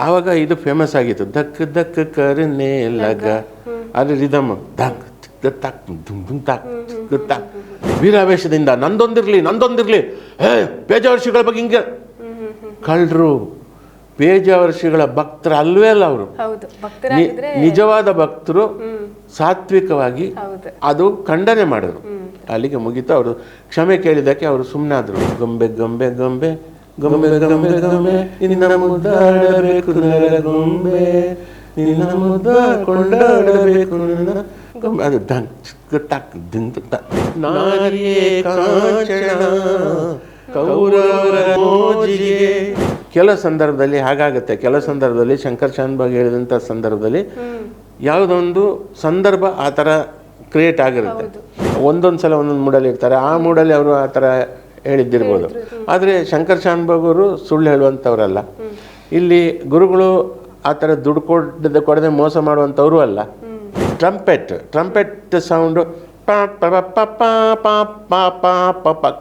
ಆವಾಗ ಇದು ಫೇಮಸ್ ಆಗಿತ್ತು, ದಕ್ ದಕ್ ಕರ್ನೆ ಲಗ, ಅದು ರಿದಮ್ ದಕ್ ತಕ್ ದುಮ್ ದುಮ್ ತಾಕ್ ತಾಕ್, ವೀರಾವೇಶದಿಂದ ನಂದೊಂದಿರ್ಲಿ ಹೇ ಪೇಜಾವರ್ಷಿಗಳ ಬಗ್ಗೆ ಹಿಂಗೆ. ಕಳ್ಳರು ಪೇಜಾವರ್ಷಿಗಳ ಭಕ್ತರು ಅಲ್ವೇ ಅಲ್ಲ ಅವರು. ನಿಜವಾದ ಭಕ್ತರು ಸಾತ್ವಿಕವಾಗಿ ಅದು ಖಂಡನೆ ಮಾಡಿದ್ರು. ಅಲ್ಲಿಗೆ ಮುಗೀತು. ಅವರು ಕ್ಷಮೆ ಕೇಳಿದ್ದಕ್ಕೆ ಅವರು ಸುಮ್ಮನಾದ್ರು. ಗೊಂಬೆ ಗೊಂಬೆ ಗೊಂಬೆ ಗೊಂಬೆ ಗೊಂಬೆ ಗೊಂಬೆ ನಿನ್ನ ಮುದ್ದಾಡಬೇಕು ಗೊಂಬೆ, ನಿನ್ನ ಮುದ್ದ ಕೊಂಡಾಡಬೇಕು ನನ್ನ ಗೊಂಬೆ. ಅದು ಟಕ್ ದಿಂಗ್ ನಾರಿಯೇ ಕಾಂಚನ ಕೌರವರ ಮೋಜಿಗೆ. ಕೆಲವು ಸಂದರ್ಭದಲ್ಲಿ ಹಾಗಾಗುತ್ತೆ. ಕೆಲವು ಸಂದರ್ಭದಲ್ಲಿ ಶಂಕರ್ ಶಾನ್ಭಾಗ್ ಹೇಳಿದಂಥ ಸಂದರ್ಭದಲ್ಲಿ ಯಾವುದೊಂದು ಸಂದರ್ಭ ಆ ಥರ ಕ್ರಿಯೇಟ್ ಆಗಿರುತ್ತೆ. ಒಂದೊಂದು ಸಲ ಒಂದೊಂದು ಮೂಡಲ್ಲಿ ಇರ್ತಾರೆ, ಆ ಮೂಡಲ್ಲಿ ಅವರು ಆ ಥರ ಹೇಳಿದ್ದಿರ್ಬೋದು. ಆದರೆ ಶಂಕರ್ ಶಾನ್ಭಾಗ್ ಅವರು ಸುಳ್ಳು ಹೇಳುವಂಥವ್ರಲ್ಲ. ಇಲ್ಲಿ ಗುರುಗಳು ಆ ಥರ ದುಡ್ಡು ಕೊಡದೆ ಮೋಸ ಮಾಡುವಂಥವ್ರು ಅಲ್ಲ. Trumpet sound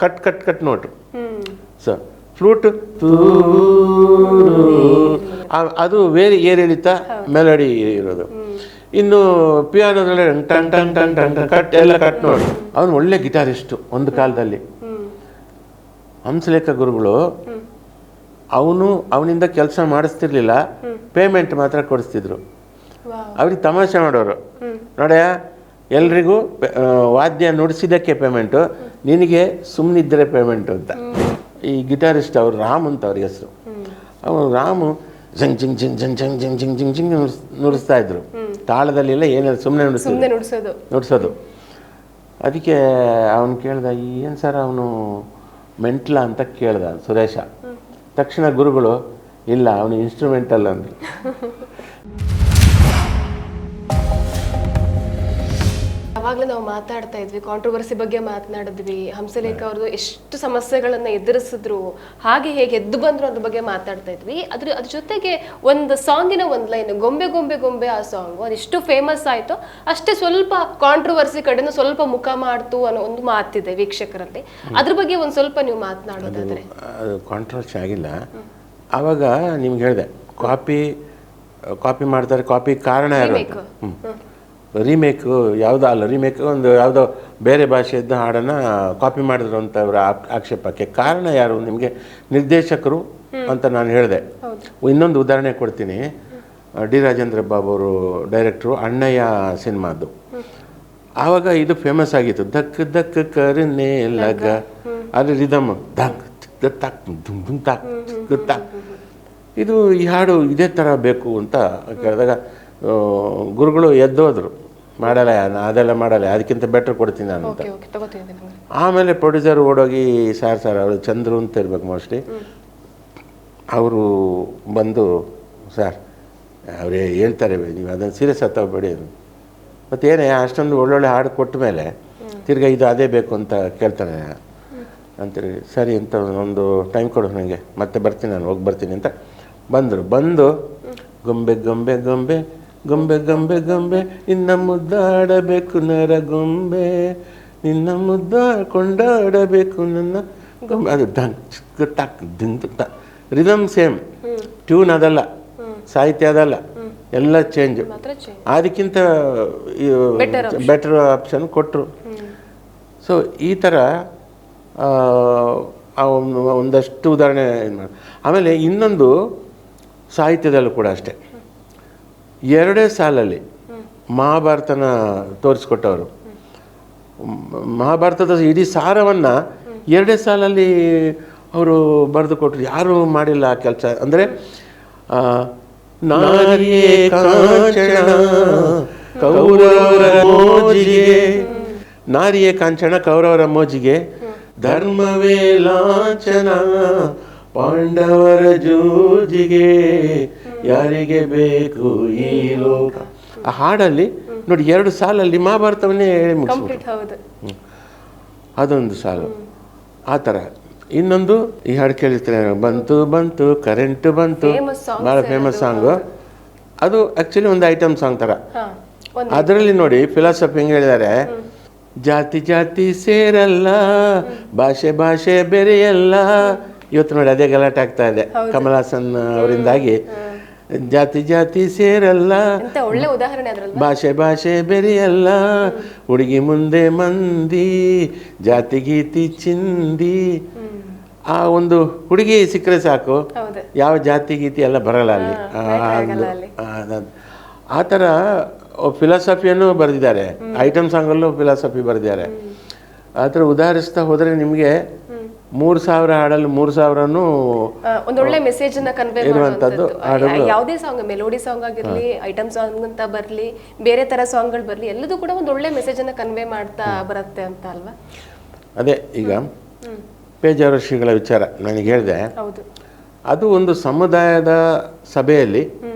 cut cut cut note. So flute ಅದು ಏರಿಳಿತ ಮೆಲಡಿ ಇರೋದು. ಇನ್ನು ಪಿಯಾನೋದಲ್ಲಿ ಟನ್ ಟನ್ ಟನ್ ಟನ್ ಕಟ್ ಎಲ್ಲ ಕಟ್ ನೋಡು. ಅವನು ಒಳ್ಳೆ ಗಿಟಾರಿಸ್ಟು ಒಂದು ಕಾಲದಲ್ಲಿ. ಹಂಸಲೇಖ ಗುರುಗಳು ಅವನಿಂದ ಕೆಲಸ ಮಾಡಿಸ್ತಿರ್ಲಿಲ್ಲ, ಪೇಮೆಂಟ್ ಮಾತ್ರ ಕೊಡಿಸ್ತಿದ್ರು. ಅವ್ರಿಗೆ ತಮಾಷೆ ಮಾಡೋರು, ನೋಡ್ಯ ಎಲ್ರಿಗೂ ವಾದ್ಯ ನುಡಿಸಿದ್ದಕ್ಕೆ ಪೇಮೆಂಟು, ನಿನಗೆ ಸುಮ್ಮನಿದ್ದರೆ ಪೇಮೆಂಟು ಅಂತ. ಈ ಗಿಟಾರಿಸ್ಟ್ ಅವರು ರಾಮ್ ಅಂತ ಅವ್ರಿಗೆ ಹೆಸರು. ಅವರು ರಾಮು ಜಂಗ್ ಜಿಂಗ್ ಜಿಂಗ್ ಜಂಗ್ ಜಂಗ್ ಜಿಂಗ್ ಜಿಂಗ್ ಜಿಂಗ್ ಜಿಂಗ್ ನುಡಿಸ್ತಾ ಇದ್ರು. ತಾಳದಲ್ಲಿಲ್ಲ ಏನಾದ್ರು ಸುಮ್ಮನೆ ನುಡಿಸೋದು. ಅದಕ್ಕೆ ಅವನು ಕೇಳ್ದ, ಏನು ಸರ್ ಅವನು ಮೆಂಟ್ಲ ಅಂತ ಕೇಳ್ದ ಸುರೇಶ. ತಕ್ಷಣ ಗುರುಗಳು, ಇಲ್ಲ ಅವನು ಇನ್ಸ್ಟ್ರೂಮೆಂಟಲ್ ಅಂದ್ರು. ಯಾವಾಗಲೂ ನಾವು ಮಾತಾಡ್ತಾ ಇದ್ವಿ, ಕಾಂಟ್ರವರ್ಸಿ ಬಗ್ಗೆ ಮಾತನಾಡಿದ್ವಿ. ಹಂಸಲೇಖ ಅವ್ರದ್ದು ಎಷ್ಟು ಸಮಸ್ಯೆಗಳನ್ನ ಎದುರಿಸಿದ್ರು, ಹಾಗೆ ಹೇಗೆ ಎದ್ದು ಬಂದ್ರು ಅದ್ರ ಬಗ್ಗೆ ಮಾತಾಡ್ತಾ ಇದ್ವಿ. ಅದ್ರ ಜೊತೆಗೆ ಒಂದು ಸಾಂಗಿನ ಒಂದು ಲೈನ್, ಗೊಂಬೆ ಗೊಂಬೆ ಗೊಂಬೆ, ಆ ಸಾಂಗು ಅದೆಷ್ಟು ಫೇಮಸ್ ಆಯ್ತು ಅಷ್ಟೇ ಸ್ವಲ್ಪ ಕಾಂಟ್ರವರ್ಸಿ ಕಡೆನೂ ಸ್ವಲ್ಪ ಮುಖ ಮಾಡ್ತು ಅನ್ನೋ ಒಂದು ಮಾತಿದೆ ವೀಕ್ಷಕರಲ್ಲಿ. ಅದ್ರ ಬಗ್ಗೆ ಒಂದು ಸ್ವಲ್ಪ ನೀವು ಮಾತನಾಡೋದಾದ್ರೆ. ಅದು ಕಾಂಟ್ರವರ್ಸಿ ಆಗಿಲ್ಲ. ಆವಾಗ ನಿಮ್ಗೆ ಹೇಳಿದೆ, ಕಾಪಿ ಮಾಡ್ತಾರೆ. ಕಾಪಿ ಕಾರಣ ಯಾರು? ರೀಮೇಕು ಯಾವುದೋ ಅಲ್ಲ, ರೀಮೇಕ್ ಒಂದು ಯಾವುದೋ ಬೇರೆ ಭಾಷೆಯದ್ದು ಹಾಡನ್ನು ಕಾಪಿ ಮಾಡಿದ್ರು ಅಂತ ಅವರ ಆಕ್ಷೇಪಕ್ಕೆ ಕಾರಣ ಯಾರು? ನಿಮಗೆ ನಿರ್ದೇಶಕರು ಅಂತ ನಾನು ಹೇಳಿದೆ. ಇನ್ನೊಂದು ಉದಾಹರಣೆ ಕೊಡ್ತೀನಿ. ಡಿ ರಾಜೇಂದ್ರ ಬಾಬು ಅವರು ಡೈರೆಕ್ಟ್ರು, ಅಣ್ಣಯ್ಯ ಸಿನಿಮಾದ್ದು. ಆವಾಗ ಇದು ಫೇಮಸ್ ಆಗಿತ್ತು, ದಕ್ ದಕ್ ಕರ್ನೆ ಲಗ, ಅದು ರಿದಮ್ ದಕ್ ತಾಕ್ ದುಮ್ ದುಮ್ ತಾಕ್ ತಾಕ್. ಇದು ಈ ಹಾಡು ಇದೇ ಥರ ಬೇಕು ಅಂತ ಕೇಳಿದಾಗ ಗುರುಗಳು ಎದ್ದೋದ್ರು, ಮಾಡಲ್ಲ ಅದೆಲ್ಲ ಮಾಡಲ್ಲ, ಅದಕ್ಕಿಂತ ಬೆಟ್ರ್ ಕೊಡ್ತೀನಿ ನಾನು ಅಂತ. ಆಮೇಲೆ ಪ್ರೊಡ್ಯೂಸರ್ ಓಡೋಗಿ, ಸರ್ ಅವರು ಚಂದ್ರು ಅಂತ ಇರ್ಬೇಕು ಮೋಸ್ಟ್ಲಿ, ಅವರು ಬಂದು, ಸರ್ ಅವರೇ ಹೇಳ್ತಾರೆ ನೀವು ಅದನ್ನು ಸೀರಿಯಸ್ ತಗೋಬೇಡಿ, ಮತ್ತೇನೇ ಅಷ್ಟೊಂದು ಒಳ್ಳೊಳ್ಳೆ ಹಾಡು ಕೊಟ್ಟ ಮೇಲೆ ತಿರ್ಗಾ ಇದು ಅದೇ ಬೇಕು ಅಂತ ಕೇಳ್ತಾನೆ ಅಂತೇಳಿ, ಸರಿ ಅಂತ ಒಂದು ಟೈಮ್ ಕೊಡು ನನಗೆ, ಮತ್ತೆ ಬರ್ತೀನಿ ನಾನು, ಹೋಗಿ ಬರ್ತೀನಿ ಅಂತ ಬಂದು ಗೊಂಬೆ ಗೊಂಬೆ ಗೊಂಬೆ ಗೊಂಬೆ ಗೊಂಬೆ ಗೊಂಬೆ ನಿನ್ನ ಮುದ್ದಾಡಬೇಕು ನರ ಗೊಂಬೆ, ನಿನ್ನ ಮುದ್ದ ಕೊಂಡಾಡಬೇಕು ನನ್ನ ಗೊಂಬೆ. ಅದು ಟಕ್ ದಿಂಗ್ ರಿದಮ್ ಸೇಮ್, ಟ್ಯೂನ್ ಅದಲ್ಲ, ಸಾಹಿತ್ಯ ಅದಲ್ಲ, ಎಲ್ಲ ಚೇಂಜ್. ಅದಕ್ಕಿಂತ ಬೆಟರ್ ಆಪ್ಷನ್ ಕೊಟ್ಟರು. ಸೊ ಈ ಥರ ಒಂದಷ್ಟು ಉದಾಹರಣೆ ಇದು ಮಾಡಿ. ಆಮೇಲೆ ಇನ್ನೊಂದು ಸಾಹಿತ್ಯದಲ್ಲೂ ಕೂಡ ಅಷ್ಟೆ, ಎರಡೇ ಸಾಲಲ್ಲಿ ಮಹಾಭಾರತನ ತೋರಿಸ್ಕೊಟ್ಟವರು. ಮಹಾಭಾರತದ ಇಡೀ ಸಾರವನ್ನು ಎರಡೇ ಸಾಲಲ್ಲಿ ಅವರು ಬರೆದು ಕೊಟ್ಟರು. ಯಾರೂ ಮಾಡಿಲ್ಲ ಆ ಕೆಲಸ. ಅಂದರೆ ನಾರಿಯೇ ಕಾಂಚನ ಕೌರವರ ಮೋಜಿಗೆ, ನಾರಿಯೇ ಕಾಂಚನ ಕೌರವರ ಮೋಜಿಗೆ, ಧರ್ಮವೇ ಲಾಂಛನ ಪಾಂಡವರ ಜೂಜಿಗೆ, ಯಾರಿಗೆ ಬೇಕು ಈ ಲೋಕ. ಆ ಹಾಡಲ್ಲಿ ನೋಡಿ, ಎರಡು ಸಾಲಲ್ಲಿ ಮಹಾಭಾರತವನ್ನೇ ಹೇಳಿ ಮುಗಿಸ್ಬಿಟ್ಟು, ಅದೊಂದು ಸಾಲು ಆ ಥರ. ಇನ್ನೊಂದು ಈ ಹಾಡು ಕೇಳಿರ್ತಾರೆ, ಬಂತು ಬಂತು ಕರೆಂಟ್ ಬಂತು, ಭಾಳ ಫೇಮಸ್ ಸಾಂಗು. ಅದು ಆ್ಯಕ್ಚುಲಿ ಒಂದು ಐಟಮ್ ಸಾಂಗ್ ಥರ. ಅದರಲ್ಲಿ ನೋಡಿ ಫಿಲಾಸಫಿ ಹೆಂಗೆ ಹೇಳಿದ್ದಾರೆ, ಜಾತಿ ಜಾತಿ ಸೇರಲ್ಲ, ಭಾಷೆ ಭಾಷೆ ಬೆರೆಯಲ್ಲ. ಇವತ್ತು ನೋಡಿ ಅದೇ ಗಲಾಟೆ ಆಗ್ತಾ ಇದೆ ಕಮಲ್ ಹಾಸನ್ ಅವರಿಂದಾಗಿ. ಜಾತಿ ಜಾತಿ ಸೇರಲ್ಲ, ಅಂತ ಒಳ್ಳೆ ಉದಾಹರಣೆ ಅದ್ರಲ್ಲ. ಭಾಷೆ ಭಾಷೆ ಬೆರೆಯಲ್ಲ, ಹುಡುಗಿ ಮುಂದೆ ಮಂದಿ, ಜಾತಿ ಗೀತಿ ಚಿಂದಿ. ಆ ಒಂದು ಹುಡುಗಿ ಸಿಕ್ಕರೆ ಸಾಕು, ಹೌದು. ಯಾವ ಜಾತಿ ಗೀತಿ ಎಲ್ಲ ಬರಲ್ಲ ಅಲ್ಲಿ. ಆ ಥರ ಫಿಲಾಸಫಿಯನ್ನು ಬರೆದಿದ್ದಾರೆ, ಐಟಮ್ ಸಾಂಗಲ್ಲೂ ಫಿಲಾಸಫಿ ಬರೆದಿದ್ದಾರೆ. ಆ ಥರ ಉದಾಹರಿಸ್ತಾ ಹೋದರೆ ನಿಮಗೆ 3000 ಹಾಡಲ್ಲಿ 3000ನೂ ಒಂದೊಳ್ಳೆ ಮೆಸೇಜ್ ಅನ್ನ ಕನ್ವೆ ಇರುವಂತದ್ದು ಮಾಡುವಂಥದ್ದು. ಯಾವುದೇ ಸಾಂಗ್, ಮೆಲೋಡಿ ಸಾಂಗ್ ಆಗಿರ್ಲಿ, ಐಟಮ್ ಸಾಂಗ್ ಅಂತ ಬರ್ಲಿ, ಬೇರೆ ತರ ಸಾಂಗ್ಗಳು ಬರ್ಲಿ, ಎಲ್ಲದೂ ಕೂಡ ಒಂದು ಒಳ್ಳೆ ಮೆಸೇಜ್ ಅನ್ನ ಕನ್ವೆ ಮಾಡ್ತಾ ಬರುತ್ತೆ ಅಂತ ಅಲ್ವಾ? ಅದೇ ಈಗ ಪೇಜಾವರ ಶ್ರೀಗಳ ವಿಚಾರ ನನಗೆ ಹೇಳಿದೆ. ಹೌದು. ಅದು ಒಂದು ಸಮುದಾಯದ ಸಭೆಯಲ್ಲಿ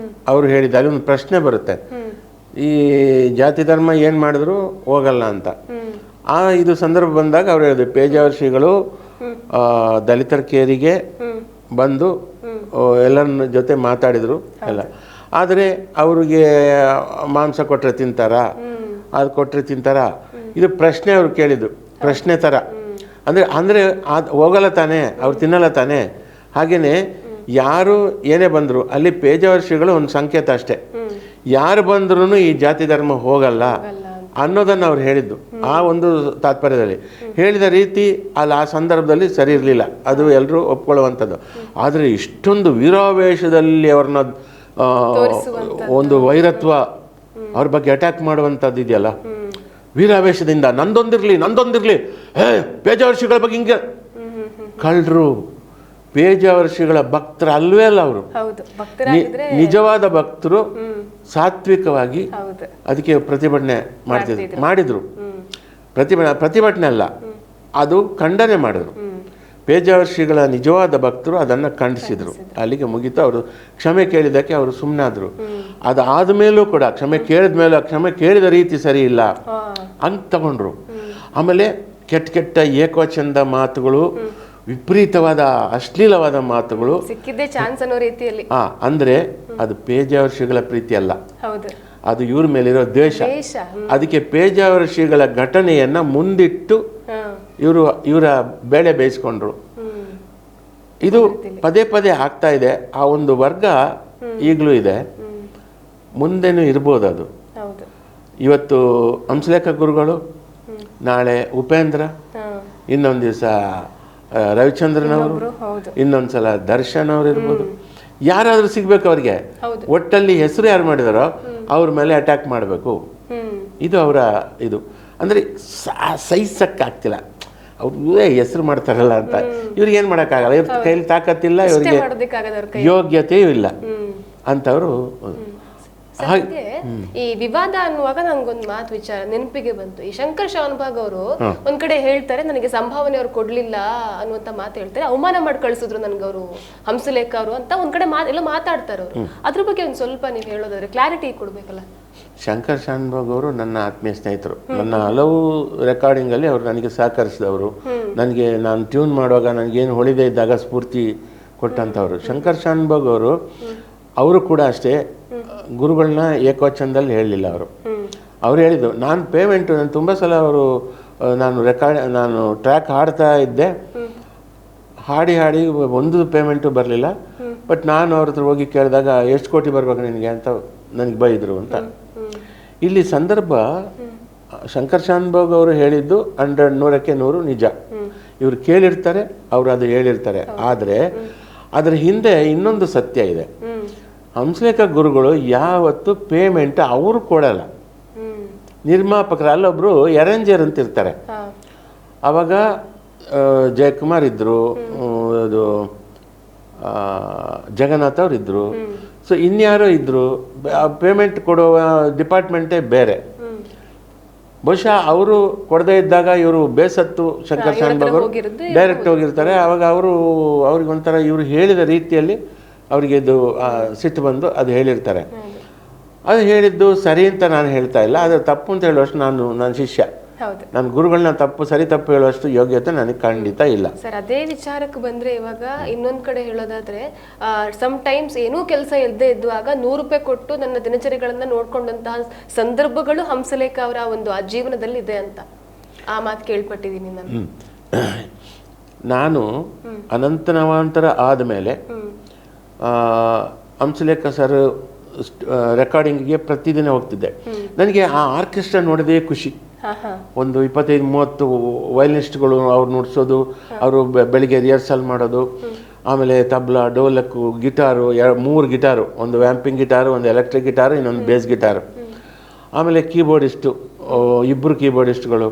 ಅವರು ಹೇಳಿದಾಗ ಒಂದು ಪ್ರಶ್ನೆ ಬರುತ್ತೆ, ಈ ಜಾತಿ ಧರ್ಮ ಏನು ಮಾಡಿದ್ರು ಹೋಗಲ್ಲ ಅಂತ. ಇದು ಸಂದರ್ಭ ಬಂದಾಗ ಅವ್ರು ಹೇಳಿದ್ರು, ಪೇಜಾವರ ಶ್ರೀಗಳು ದಲಿತರ ಕೇರಿಗೆ ಬಂದು ಎಲ್ಲರ ಜೊತೆ ಮಾತಾಡಿದರು ಎಲ್ಲ. ಆದರೆ ಅವ್ರಿಗೆ ಮಾಂಸ ಕೊಟ್ಟರೆ ತಿಂತಾರ, ಅದು ಕೊಟ್ಟರೆ ತಿಂತಾರ, ಇದು ಪ್ರಶ್ನೆ ಅವ್ರು ಕೇಳಿದ್ರು, ಪ್ರಶ್ನೆ ಥರ. ಅಂದರೆ ಅದು ಹೋಗಲ್ಲ ತಾನೆ, ಅವ್ರು ತಿನ್ನಲ್ಲ ತಾನೆ. ಹಾಗೆಯೇ ಯಾರು ಏನೇ ಬಂದರು ಅಲ್ಲಿ ಪೇಜಾವರ ಶ್ರೀಗಳು ಒಂದು ಸಂಕೇತ ಅಷ್ಟೇ. ಯಾರು ಬಂದ್ರೂ ಈ ಜಾತಿ ಧರ್ಮ ಹೋಗಲ್ಲ ಅನ್ನೋದನ್ನು ಅವ್ರು ಹೇಳಿದ್ದು. ಆ ಒಂದು ತಾತ್ಪರ್ಯದಲ್ಲಿ ಹೇಳಿದ ರೀತಿ ಅಲ್ಲಿ ಆ ಸಂದರ್ಭದಲ್ಲಿ ಸರಿ ಇರಲಿಲ್ಲ, ಅದು ಎಲ್ಲರೂ ಒಪ್ಕೊಳ್ಳುವಂಥದ್ದು. ಆದರೆ ಇಷ್ಟೊಂದು ವೀರಾವೇಶದಲ್ಲಿ ಅವ್ರನ್ನ ಒಂದು ವೈರತ್ವ, ಅವ್ರ ಬಗ್ಗೆ ಅಟ್ಯಾಕ್ ಮಾಡುವಂಥದ್ದು ಇದೆಯಲ್ಲ, ವೀರಾವೇಶದಿಂದ ನಂದೊಂದಿರಲಿ ಪೇಜಾವರ ಶ್ರೀಗಳ ಬಗ್ಗೆ ಹಿಂಗೆ. ಕಳ್ಳರು ಪೇಜಾವರ ಶ್ರೀಗಳ ಭಕ್ತರು ಅಲ್ವೇ ಅಲ್ಲ ಅವರು. ನಿಜವಾದ ಭಕ್ತರು ಸಾತ್ವಿಕವಾಗಿ ಅದಕ್ಕೆ ಪ್ರತಿಭಟನೆ ಮಾಡಿದ್ರು. ಪ್ರತಿಭಟನೆ ಅಲ್ಲ, ಅದು ಖಂಡನೆ ಮಾಡಿದ್ರು. ಪೇಜಾವರ ಶ್ರೀಗಳ ನಿಜವಾದ ಭಕ್ತರು ಅದನ್ನು ಖಂಡಿಸಿದ್ರು. ಅಲ್ಲಿಗೆ ಮುಗೀತು. ಅವರು ಕ್ಷಮೆ ಕೇಳಿದ್ದಕ್ಕೆ ಅವರು ಸುಮ್ಮನಾದ್ರು. ಅದಾದ ಮೇಲೂ ಕೂಡ ಕ್ಷಮೆ ಕೇಳಿದ ಮೇಲೆ ಕ್ಷಮೆ ಕೇಳಿದ ರೀತಿ ಸರಿ ಇಲ್ಲ ಅಂತ ತಗೊಂಡ್ರು. ಆಮೇಲೆ ಕೆಟ್ಟ ಏಕವಚನದ ಮಾತುಗಳು, ವಿಪರೀತವಾದ ಅಶ್ಲೀಲವಾದ ಮಾತುಗಳು ಸಿಕ್ಕಿದ್ದೇ ಚಾನ್ಸ್ ಅನ್ನೋ ರೀತಿಯಲ್ಲಿ. ಅಂದ್ರೆ ಅದು ಪೇಜಾವರ ಶ್ರೀಗಳ ಪ್ರೀತಿ ಅಲ್ಲ, ಅದು ಇವ್ರ ಮೇಲಿರೋ ದ್ವೇಷ. ಅದಕ್ಕೆ ಪೇಜಾವರ ಶ್ರೀಗಳ ಘಟನೆಯನ್ನ ಮುಂದಿಟ್ಟು ಇವರ ಬೇಳೆ ಬೇಯಿಸ್ಕೊಂಡ್ರು. ಇದು ಪದೇ ಪದೇ ಆಗ್ತಾ ಇದೆ. ಆ ಒಂದು ವರ್ಗ ಈಗಲೂ ಇದೆ, ಮುಂದೆನೂ ಇರ್ಬೋದು. ಅದು ಇವತ್ತು ಹಂಸಲೇಖ ಗುರುಗಳು, ನಾಳೆ ಉಪೇಂದ್ರ, ಇನ್ನೊಂದು ದಿವಸ ರವಿಚಂದ್ರನ್ ಅವರು, ಇನ್ನೊಂದ್ಸಲ ದರ್ಶನ್ ಅವ್ರು ಇರ್ಬೋದು. ಯಾರಾದ್ರೂ ಸಿಗ್ಬೇಕು ಅವ್ರಿಗೆ. ಒಟ್ಟಲ್ಲಿ ಹೆಸರು ಯಾರು ಮಾಡಿದಾರೋ ಅವ್ರ ಮೇಲೆ ಅಟ್ಯಾಕ್ ಮಾಡಬೇಕು. ಇದು ಅವರ ಇದು. ಅಂದ್ರೆ ಸಹಿಸಕ್ಕಾಗ್ತಿಲ್ಲ, ಅವ್ರು ಹೆಸರು ಮಾಡ್ತಾರಲ್ಲ ಅಂತ. ಇವ್ರಿಗೆ ಏನ್ ಮಾಡೋಕ್ಕಾಗಲ್ಲ, ಇವ್ರ ಕೈಲಿ ತಾಕತ್ತಿಲ್ಲ, ಇವರಿಗೆ ಯೋಗ್ಯತೆಯೂ ಇಲ್ಲ ಅಂತವ್ರು. ಈ ವಿವಾದ ಅನ್ನುವಾಗ ನನ್ಗೊಂದು ಮಾತು ವಿಚಾರ ನೆನಪಿಗೆ ಬಂತು. ಈ ಶಂಕರ್ ಶಾನ್ಭಾಗ್ ಅವರು ಒಂದ್ ಕಡೆ ಹೇಳ್ತಾರೆ, ನನಗೆ ಸಂಭಾವನೆ ಅವ್ರು ಕೊಡ್ಲಿಲ್ಲ ಅನ್ನುವಂತ ಮಾತು ಹೇಳ್ತಾರೆ. ಅವಮಾನ ಮಾಡಿ ಕಳ್ಸಿದ್ರು ನನ್ಗೆ ಅವರು, ಹಂಸಲೇಖ ಅವರು ಅಂತ ಒಂದ್ ಕಡೆ ಎಲ್ಲ ಮಾತಾಡ್ತಾರೆ ಅವರು. ಅದ್ರ ಬಗ್ಗೆ ಒಂದ್ ಸ್ವಲ್ಪ ನೀವು ಹೇಳೋದಾದ್ರೆ ಕ್ಲಾರಿಟಿ ಕೊಡ್ಬೇಕಲ್ಲ. ಶಂಕರ್ ಶಾನ್ಭಾಗ್ ಅವರು ನನ್ನ ಆತ್ಮೀಯ ಸ್ನೇಹಿತರು. ನನ್ನ ಹಲವು ರೆಕಾರ್ಡಿಂಗ್ ಅಲ್ಲಿ ಅವರು ನನಗೆ ಸಹಕರಿಸಿದವರು. ನನಗೆ ನಾನು ಟ್ಯೂನ್ ಮಾಡುವಾಗ ನನಗೇನು ಹೊಳಿದೇ ಇದ್ದಾಗ ಸ್ಫೂರ್ತಿ ಕೊಟ್ಟಂಥವ್ರು ಶಂಕರ್ ಶಾನ್ಭಾಗ್ ಅವರು ಕೂಡ ಅಷ್ಟೇ. ಗುರುಗಳನ್ನ ಏಕವಚನದಲ್ಲಿ ಹೇಳಲಿಲ್ಲ ಅವರು. ಅವ್ರು ಹೇಳಿದ್ದು, ನಾನು ಪೇಮೆಂಟು, ನಾನು ತುಂಬ ಸಲ ಅವರು ನಾನು ಟ್ರ್ಯಾಕ್ ಹಾಡ್ತಾ ಇದ್ದೆ, ಹಾಡಿ ಒಂದು ಪೇಮೆಂಟು ಬರಲಿಲ್ಲ. ಬಟ್ ನಾನು ಅವ್ರ ಹತ್ರ ಹೋಗಿ ಕೇಳಿದಾಗ ಎಷ್ಟು ಕೋಟಿ ಬರ್ಬೇಕು ನಿನಗೆ ಅಂತ ನನಗೆ ಬೈದರು ಅಂತ. ಇಲ್ಲಿ ಸಂದರ್ಭ ಶಂಕರ್ ಶಾನ್ಭಾಗ್ ಅವರು ಹೇಳಿದ್ದು 100ಕ್ಕೆ 100 ನಿಜ. ಇವರು ಕೇಳಿರ್ತಾರೆ, ಅವರು ಅದು ಹೇಳಿರ್ತಾರೆ. ಆದರೆ ಅದರ ಹಿಂದೆ ಇನ್ನೊಂದು ಸತ್ಯ ಇದೆ. ಹಂಸಲೇಖ ಗುರುಗಳು ಯಾವತ್ತು ಪೇಮೆಂಟ್ ಅವರು ಕೊಡಲ್ಲ. ನಿರ್ಮಾಪಕರು ಅಲ್ಲೊಬ್ರು ಅರೇಂಜರ್ ಅಂತ ಇರ್ತಾರೆ. ಅವಾಗ ಜಯಕುಮಾರ್ ಇದ್ರು, ಅದು ಜಗನ್ನಾಥ್ ಅವ್ರು ಇದ್ರು, ಸೊ ಇನ್ಯಾರೋ ಇದ್ರು. ಪೇಮೆಂಟ್ ಕೊಡುವ ಡಿಪಾರ್ಟ್ಮೆಂಟೇ ಬೇರೆ. ಬಹುಶಃ ಅವರು ಕೊಡದೇ ಇದ್ದಾಗ ಇವರು ಬೇಸತ್ತು ಶಂಕರ್ ಶಾನ್ಭಾಗ್ ಅವರು ಡೈರೆಕ್ಟ್ ಹೋಗಿರ್ತಾರೆ. ಅವಾಗ ಅವ್ರಿಗೊಂಥರ ಇವರು ಹೇಳಿದ ರೀತಿಯಲ್ಲಿ ಅವರಿಗೆ ಇದು ಸಿಟ್ಟು ಬಂದು ಅದು ಹೇಳಿರ್ತಾರೆ. ಅದು ಹೇಳಿದ್ದು ಸರಿ ಅಂತ ನಾನು ಹೇಳ್ತಾ ಇಲ್ಲ, ಅದು ತಪ್ಪು ಅಂತ ಹೇಳುವಷ್ಟು ನನ್ನ ಶಿಷ್ಯ, ನನ್ನ ಗುರುಗಳನ್ನ ಸರಿ ತಪ್ಪು ಹೇಳುವಷ್ಟು ಯೋಗ್ಯತೆ ನನಗೆ ಖಂಡಿತ ಇಲ್ಲ. ಸರ್, ಅದೇ ವಿಚಾರಕ್ಕೆ ಬಂದ್ರೆ ಇವಾಗ ಇನ್ನೊಂದ್ ಕಡೆ ಹೇಳೋದಾದ್ರೆ, ಸಮ್ ಟೈಮ್ಸ್ ಏನೂ ಕೆಲಸ ಇಲ್ಲದೆ ಇದ್ದಾಗ 100 ರೂಪಾಯಿ ಕೊಟ್ಟು ನನ್ನ ದಿನಚರಿಗಳನ್ನ ನೋಡ್ಕೊಂಡಂತಹ ಸಂದರ್ಭಗಳು ಹಂಸಲೇಖ ಅವರ ಒಂದು ಜೀವನದಲ್ಲಿ ಇದೆ ಅಂತ ಆ ಮಾತು ಕೇಳ್ಪಟ್ಟಿದ್ದೀನಿ ನಾನು. ನಾನು ಅನಂತ ನವಾಂತರ ಆದಮೇಲೆ ಹಂಸಲೇಖ ಸರ್ ರೆಕಾರ್ಡಿಂಗಿಗೆ ಪ್ರತಿದಿನ ಹೋಗ್ತಿದ್ದೆ. ನನಗೆ ಆ ಆರ್ಕೆಸ್ಟ್ರಾ ನೋಡೋದೇ ಖುಷಿ. ಒಂದು 25-30 ವಯಲಿನಿಸ್ಟ್ಗಳು ಅವ್ರು ನುಡ್ಸೋದು, ಅವರು ಬೆಳಿಗ್ಗೆ ರಿಹರ್ಸಲ್ ಮಾಡೋದು, ಆಮೇಲೆ ತಬ್ಲಾ, ಡೋಲಕ್ಕು, ಗಿಟಾರು, 3 ಗಿಟಾರು, ಒಂದು ವ್ಯಾಂಪಿಂಗ್ ಗಿಟಾರು, ಒಂದು ಎಲೆಕ್ಟ್ರಿಕ್ ಗಿಟಾರು, ಇನ್ನೊಂದು ಬೇಸ್ ಗಿಟಾರು, ಆಮೇಲೆ ಕೀಬೋರ್ಡಿಸ್ಟು, 2 ಕೀಬೋರ್ಡಿಸ್ಟ್ಗಳು,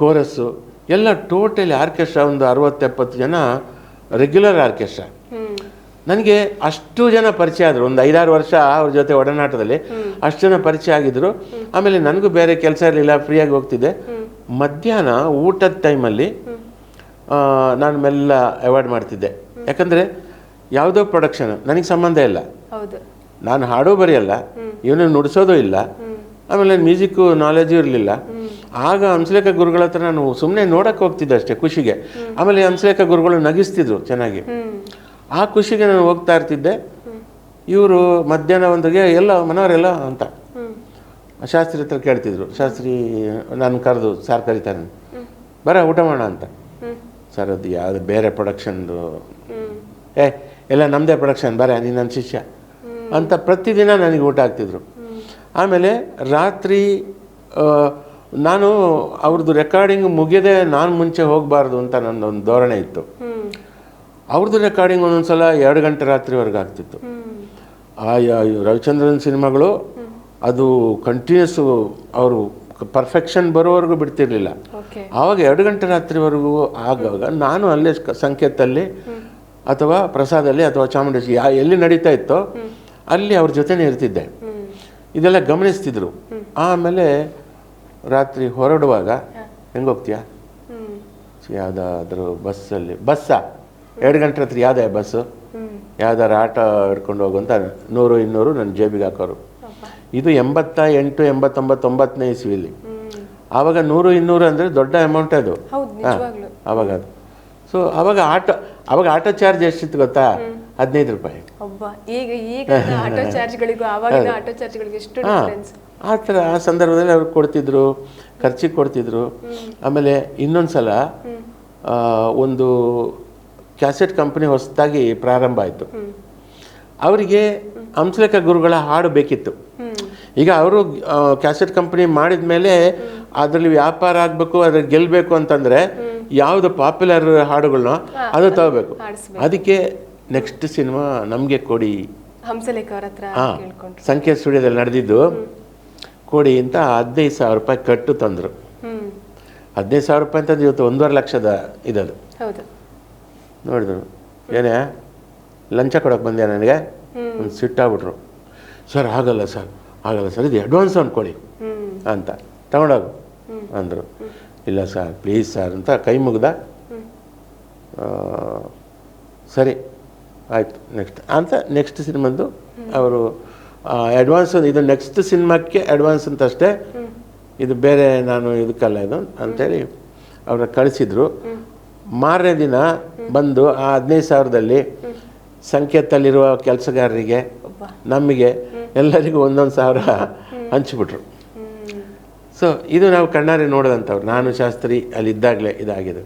ಕೋರಸ್ಸು ಎಲ್ಲ ಟೋಟಲಿ ಆರ್ಕೆಸ್ಟ್ರಾ ಒಂದು 60-70 ಜನ ರೆಗ್ಯುಲರ್ ಆರ್ಕೆಸ್ಟ್ರಾ. ನನಗೆ ಅಷ್ಟು ಜನ ಪರಿಚಯ ಆದರು. ಒಂದು 5-6 ವರ್ಷ ಅವ್ರ ಜೊತೆ ಒಡನಾಟದಲ್ಲಿ ಅಷ್ಟು ಜನ ಪರಿಚಯ ಆಗಿದ್ದರು. ಆಮೇಲೆ ನನಗೂ ಬೇರೆ ಕೆಲಸ ಇರಲಿಲ್ಲ, ಫ್ರೀಯಾಗಿ ಹೋಗ್ತಿದ್ದೆ. ಮಧ್ಯಾಹ್ನ ಊಟದ ಟೈಮಲ್ಲಿ ನಾನು ಮೆಲ್ಲ ಅವಾಯ್ಡ್ ಮಾಡ್ತಿದ್ದೆ. ಯಾಕಂದರೆ ಯಾವುದೋ ಪ್ರೊಡಕ್ಷನ್ ನನಗೆ ಸಂಬಂಧ ಇಲ್ಲ, ನಾನು ಹಾಡೋ ಬರೆಯಲ್ಲ, ಇವನು ನುಡಿಸೋದು ಇಲ್ಲ, ಆಮೇಲೆ ಮ್ಯೂಸಿಕ್ಕು ನಾಲೆಜು ಇರಲಿಲ್ಲ. ಆಗ ಹಂಸಲೇಖ ಗುರುಗಳ ಹತ್ರ ನಾನು ಸುಮ್ಮನೆ ನೋಡೋಕ್ಕೆ ಹೋಗ್ತಿದ್ದೆ ಅಷ್ಟೇ, ಖುಷಿಗೆ. ಆಮೇಲೆ ಹಂಸಲೇಖ ಗುರುಗಳು ನಗಿಸ್ತಿದ್ರು ಚೆನ್ನಾಗಿ, ಆ ಖುಷಿಗೆ ನಾನು ಹೋಗ್ತಾ ಇರ್ತಿದ್ದೆ. ಇವರು ಮಧ್ಯಾಹ್ನ ಒಂದಿಗೆ ಎಲ್ಲ ಮನವರೆಲ್ಲ ಅಂತ ಶಾಸ್ತ್ರಿ ಹತ್ರ ಕೇಳ್ತಿದ್ರು. ಶಾಸ್ತ್ರಿ ನಾನು ಕರೆದು, ಸಾರ್ ಕರೀತಾರೆ, ಬರ ಊಟ ಮಾಡೋಣ ಅಂತ. ಸರ್ ಅದು ಯಾವುದು ಬೇರೆ ಪ್ರೊಡಕ್ಷನ್ದು, ಎಲ್ಲ ನಮ್ಮದೇ ಪ್ರೊಡಕ್ಷನ್, ಬರ ನೀನು ನನ್ನ ಶಿಷ್ಯ ಅಂತ ಪ್ರತಿದಿನ ನನಗೆ ಊಟ ಹಾಕ್ತಿದ್ರು. ಆಮೇಲೆ ರಾತ್ರಿ ನಾನು ಅವ್ರದ್ದು ರೆಕಾರ್ಡಿಂಗ್ ಮುಗಿಯದೆ ನಾನು ಮುಂಚೆ ಹೋಗಬಾರ್ದು ಅಂತ ನನ್ನೊಂದು ಧೋರಣೆ ಇತ್ತು. ಅವ್ರದ್ದು ರೆಕಾರ್ಡಿಂಗ್ ಒಂದೊಂದು ಸಲ 2 ಗಂಟೆ ರಾತ್ರಿವರೆಗೆ ಆಗ್ತಿತ್ತು. ಆ ರವಿಚಂದ್ರನ್ ಸಿನಿಮಾಗಳು ಅದು ಕಂಟಿನ್ಯೂಸು ಅವರು ಪರ್ಫೆಕ್ಷನ್ ಬರೋವರೆಗೂ ಬಿಡ್ತಿರ್ಲಿಲ್ಲ. ಆವಾಗ 2 ಗಂಟೆ ರಾತ್ರಿವರೆಗೂ ಆಗುವಾಗ ನಾನು ಅಲ್ಲೇ ಸಂಕೇತಲ್ಲಿ ಅಥವಾ ಪ್ರಸಾದಲ್ಲಿ ಅಥವಾ ಚಾಮುಂಡೇಶ್ವರಿ ಎಲ್ಲಿ ನಡೀತಾ ಇತ್ತೋ ಅಲ್ಲಿ ಅವ್ರ ಜೊತೆನೇ ಇರ್ತಿದ್ದೆ. ಇದೆಲ್ಲ ಗಮನಿಸ್ತಿದ್ರು. ಆಮೇಲೆ ರಾತ್ರಿ ಹೊರಡುವಾಗ ಹೆಂಗೆ ಹೋಗ್ತೀಯಾ, ಯಾವುದಾದ್ರೂ ಬಸ್ಸಲ್ಲಿ, 2 ಗಂಟೆ ರಾತ್ರಿ ಯಾವುದೇ ಬಸ್ಸು, ಯಾವ್ದಾರು ಆಟೋ ಹಿಡ್ಕೊಂಡು ಹೋಗುವಂತ 100-200 ನನ್ನ ಜೇಬಿಗೆ ಹಾಕೋರು. ಇದು 88, 89, 90ನೇ ಇಸ್ವಿಲಿ. ಆವಾಗ 100-200 ಅಂದರೆ ದೊಡ್ಡ ಅಮೌಂಟ್ ಅದು. ಆವಾಗ ಅದು. ಸೊ ಆವಾಗ ಆಟೋ ಚಾರ್ಜ್ ಎಷ್ಟಿತ್ತು ಗೊತ್ತಾ? 15 ರೂಪಾಯಿ. ಆ ಥರ ಆ ಸಂದರ್ಭದಲ್ಲಿ ಅವ್ರು ಕೊಡ್ತಿದ್ರು, ಖರ್ಚಿಗೆ ಕೊಡ್ತಿದ್ರು. ಆಮೇಲೆ ಇನ್ನೊಂದು ಸಲ ಒಂದು ಕ್ಯಾಸೆಟ್ ಕಂಪನಿ ಹೊಸದಾಗಿ ಪ್ರಾರಂಭ ಆಯಿತು. ಅವರಿಗೆ ಹಂಸಲೇಖ ಗುರುಗಳ ಹಾಡು ಬೇಕಿತ್ತು. ಈಗ ಅವರು ಕ್ಯಾಸೆಟ್ ಕಂಪನಿ ಮಾಡಿದ ಮೇಲೆ ಅದರಲ್ಲಿ ವ್ಯಾಪಾರ ಆಗಬೇಕು, ಅದ್ರಲ್ಲಿ ಗೆಲ್ಲಬೇಕು ಅಂತಂದರೆ ಯಾವುದು ಪಾಪ್ಯುಲರ್ ಹಾಡುಗಳನ್ನ ಅದು ತಗೋಬೇಕು. ಅದಕ್ಕೆ ನೆಕ್ಸ್ಟ್ ಸಿನಿಮಾ ನಮಗೆ ಕೊಡಿ, ಸಂಕೇತ್ ಸ್ಟುಡಿಯೋದಲ್ಲಿ ನಡೆದಿದ್ದು, ಕೊಡಿ ಅಂತ 15,000 ರೂಪಾಯಿ ಕಟ್ಟು ತಂದರು. 15,000 ರೂಪಾಯಿ ಅಂತಂದು ಇವತ್ತು 1.5 ಲಕ್ಷದ ಇದದು. ನೋಡಿದ್ರು, ಏನೇ ಲಂಚ ಕೊಡೋಕೆ ಬಂದ್ಯಾ ನನಗೆ? ಒಂದು ಸಿಟ್ಟಾಗ್ಬಿಟ್ರು. ಸರ್ ಆಗಲ್ಲ ಸರ್ ಇದು ಅಡ್ವಾನ್ಸ್ ಅಂದ್ಕೊಳ್ಳಿ ಅಂತ, ತಗೊಂಡೋಗು ಅಂದರು. ಇಲ್ಲ ಸರ್ ಪ್ಲೀಸ್ ಸರ್ ಅಂತ ಕೈ ಮುಗ್ದ. ಸರಿ ಆಯಿತು ನೆಕ್ಸ್ಟ್ ಸಿನಿಮಾದ್ದು ಅವರು ಅಡ್ವಾನ್ಸ್, ಇದು ನೆಕ್ಸ್ಟ್ ಸಿನಿಮಾಕ್ಕೆ ಅಡ್ವಾನ್ಸ್ ಅಂತ ಅಷ್ಟೇ, ಇದು ಬೇರೆ ನಾನು ಇದಕ್ಕಲ್ಲ ಇದು ಅಂಥೇಳಿ ಅವ್ರ ಕಳಿಸಿದ್ರು. ಮಾರನೇ ದಿನ ಬಂದು ಆ 15,000ದಲ್ಲಿ ಸಂಕೇತದಲ್ಲಿರುವ ಕೆಲಸಗಾರರಿಗೆ, ನಮಗೆ ಎಲ್ಲರಿಗೂ 1,000 ಹಂಚಿಬಿಟ್ರು. ಸೊ ಇದು ನಾವು ಕಣ್ಣಾರೆ ನೋಡಿದಂಥವ್ರು, ನಾನು ಶಾಸ್ತ್ರಿ ಅಲ್ಲಿದ್ದಾಗಲೇ ಇದಾಗಿದೆ.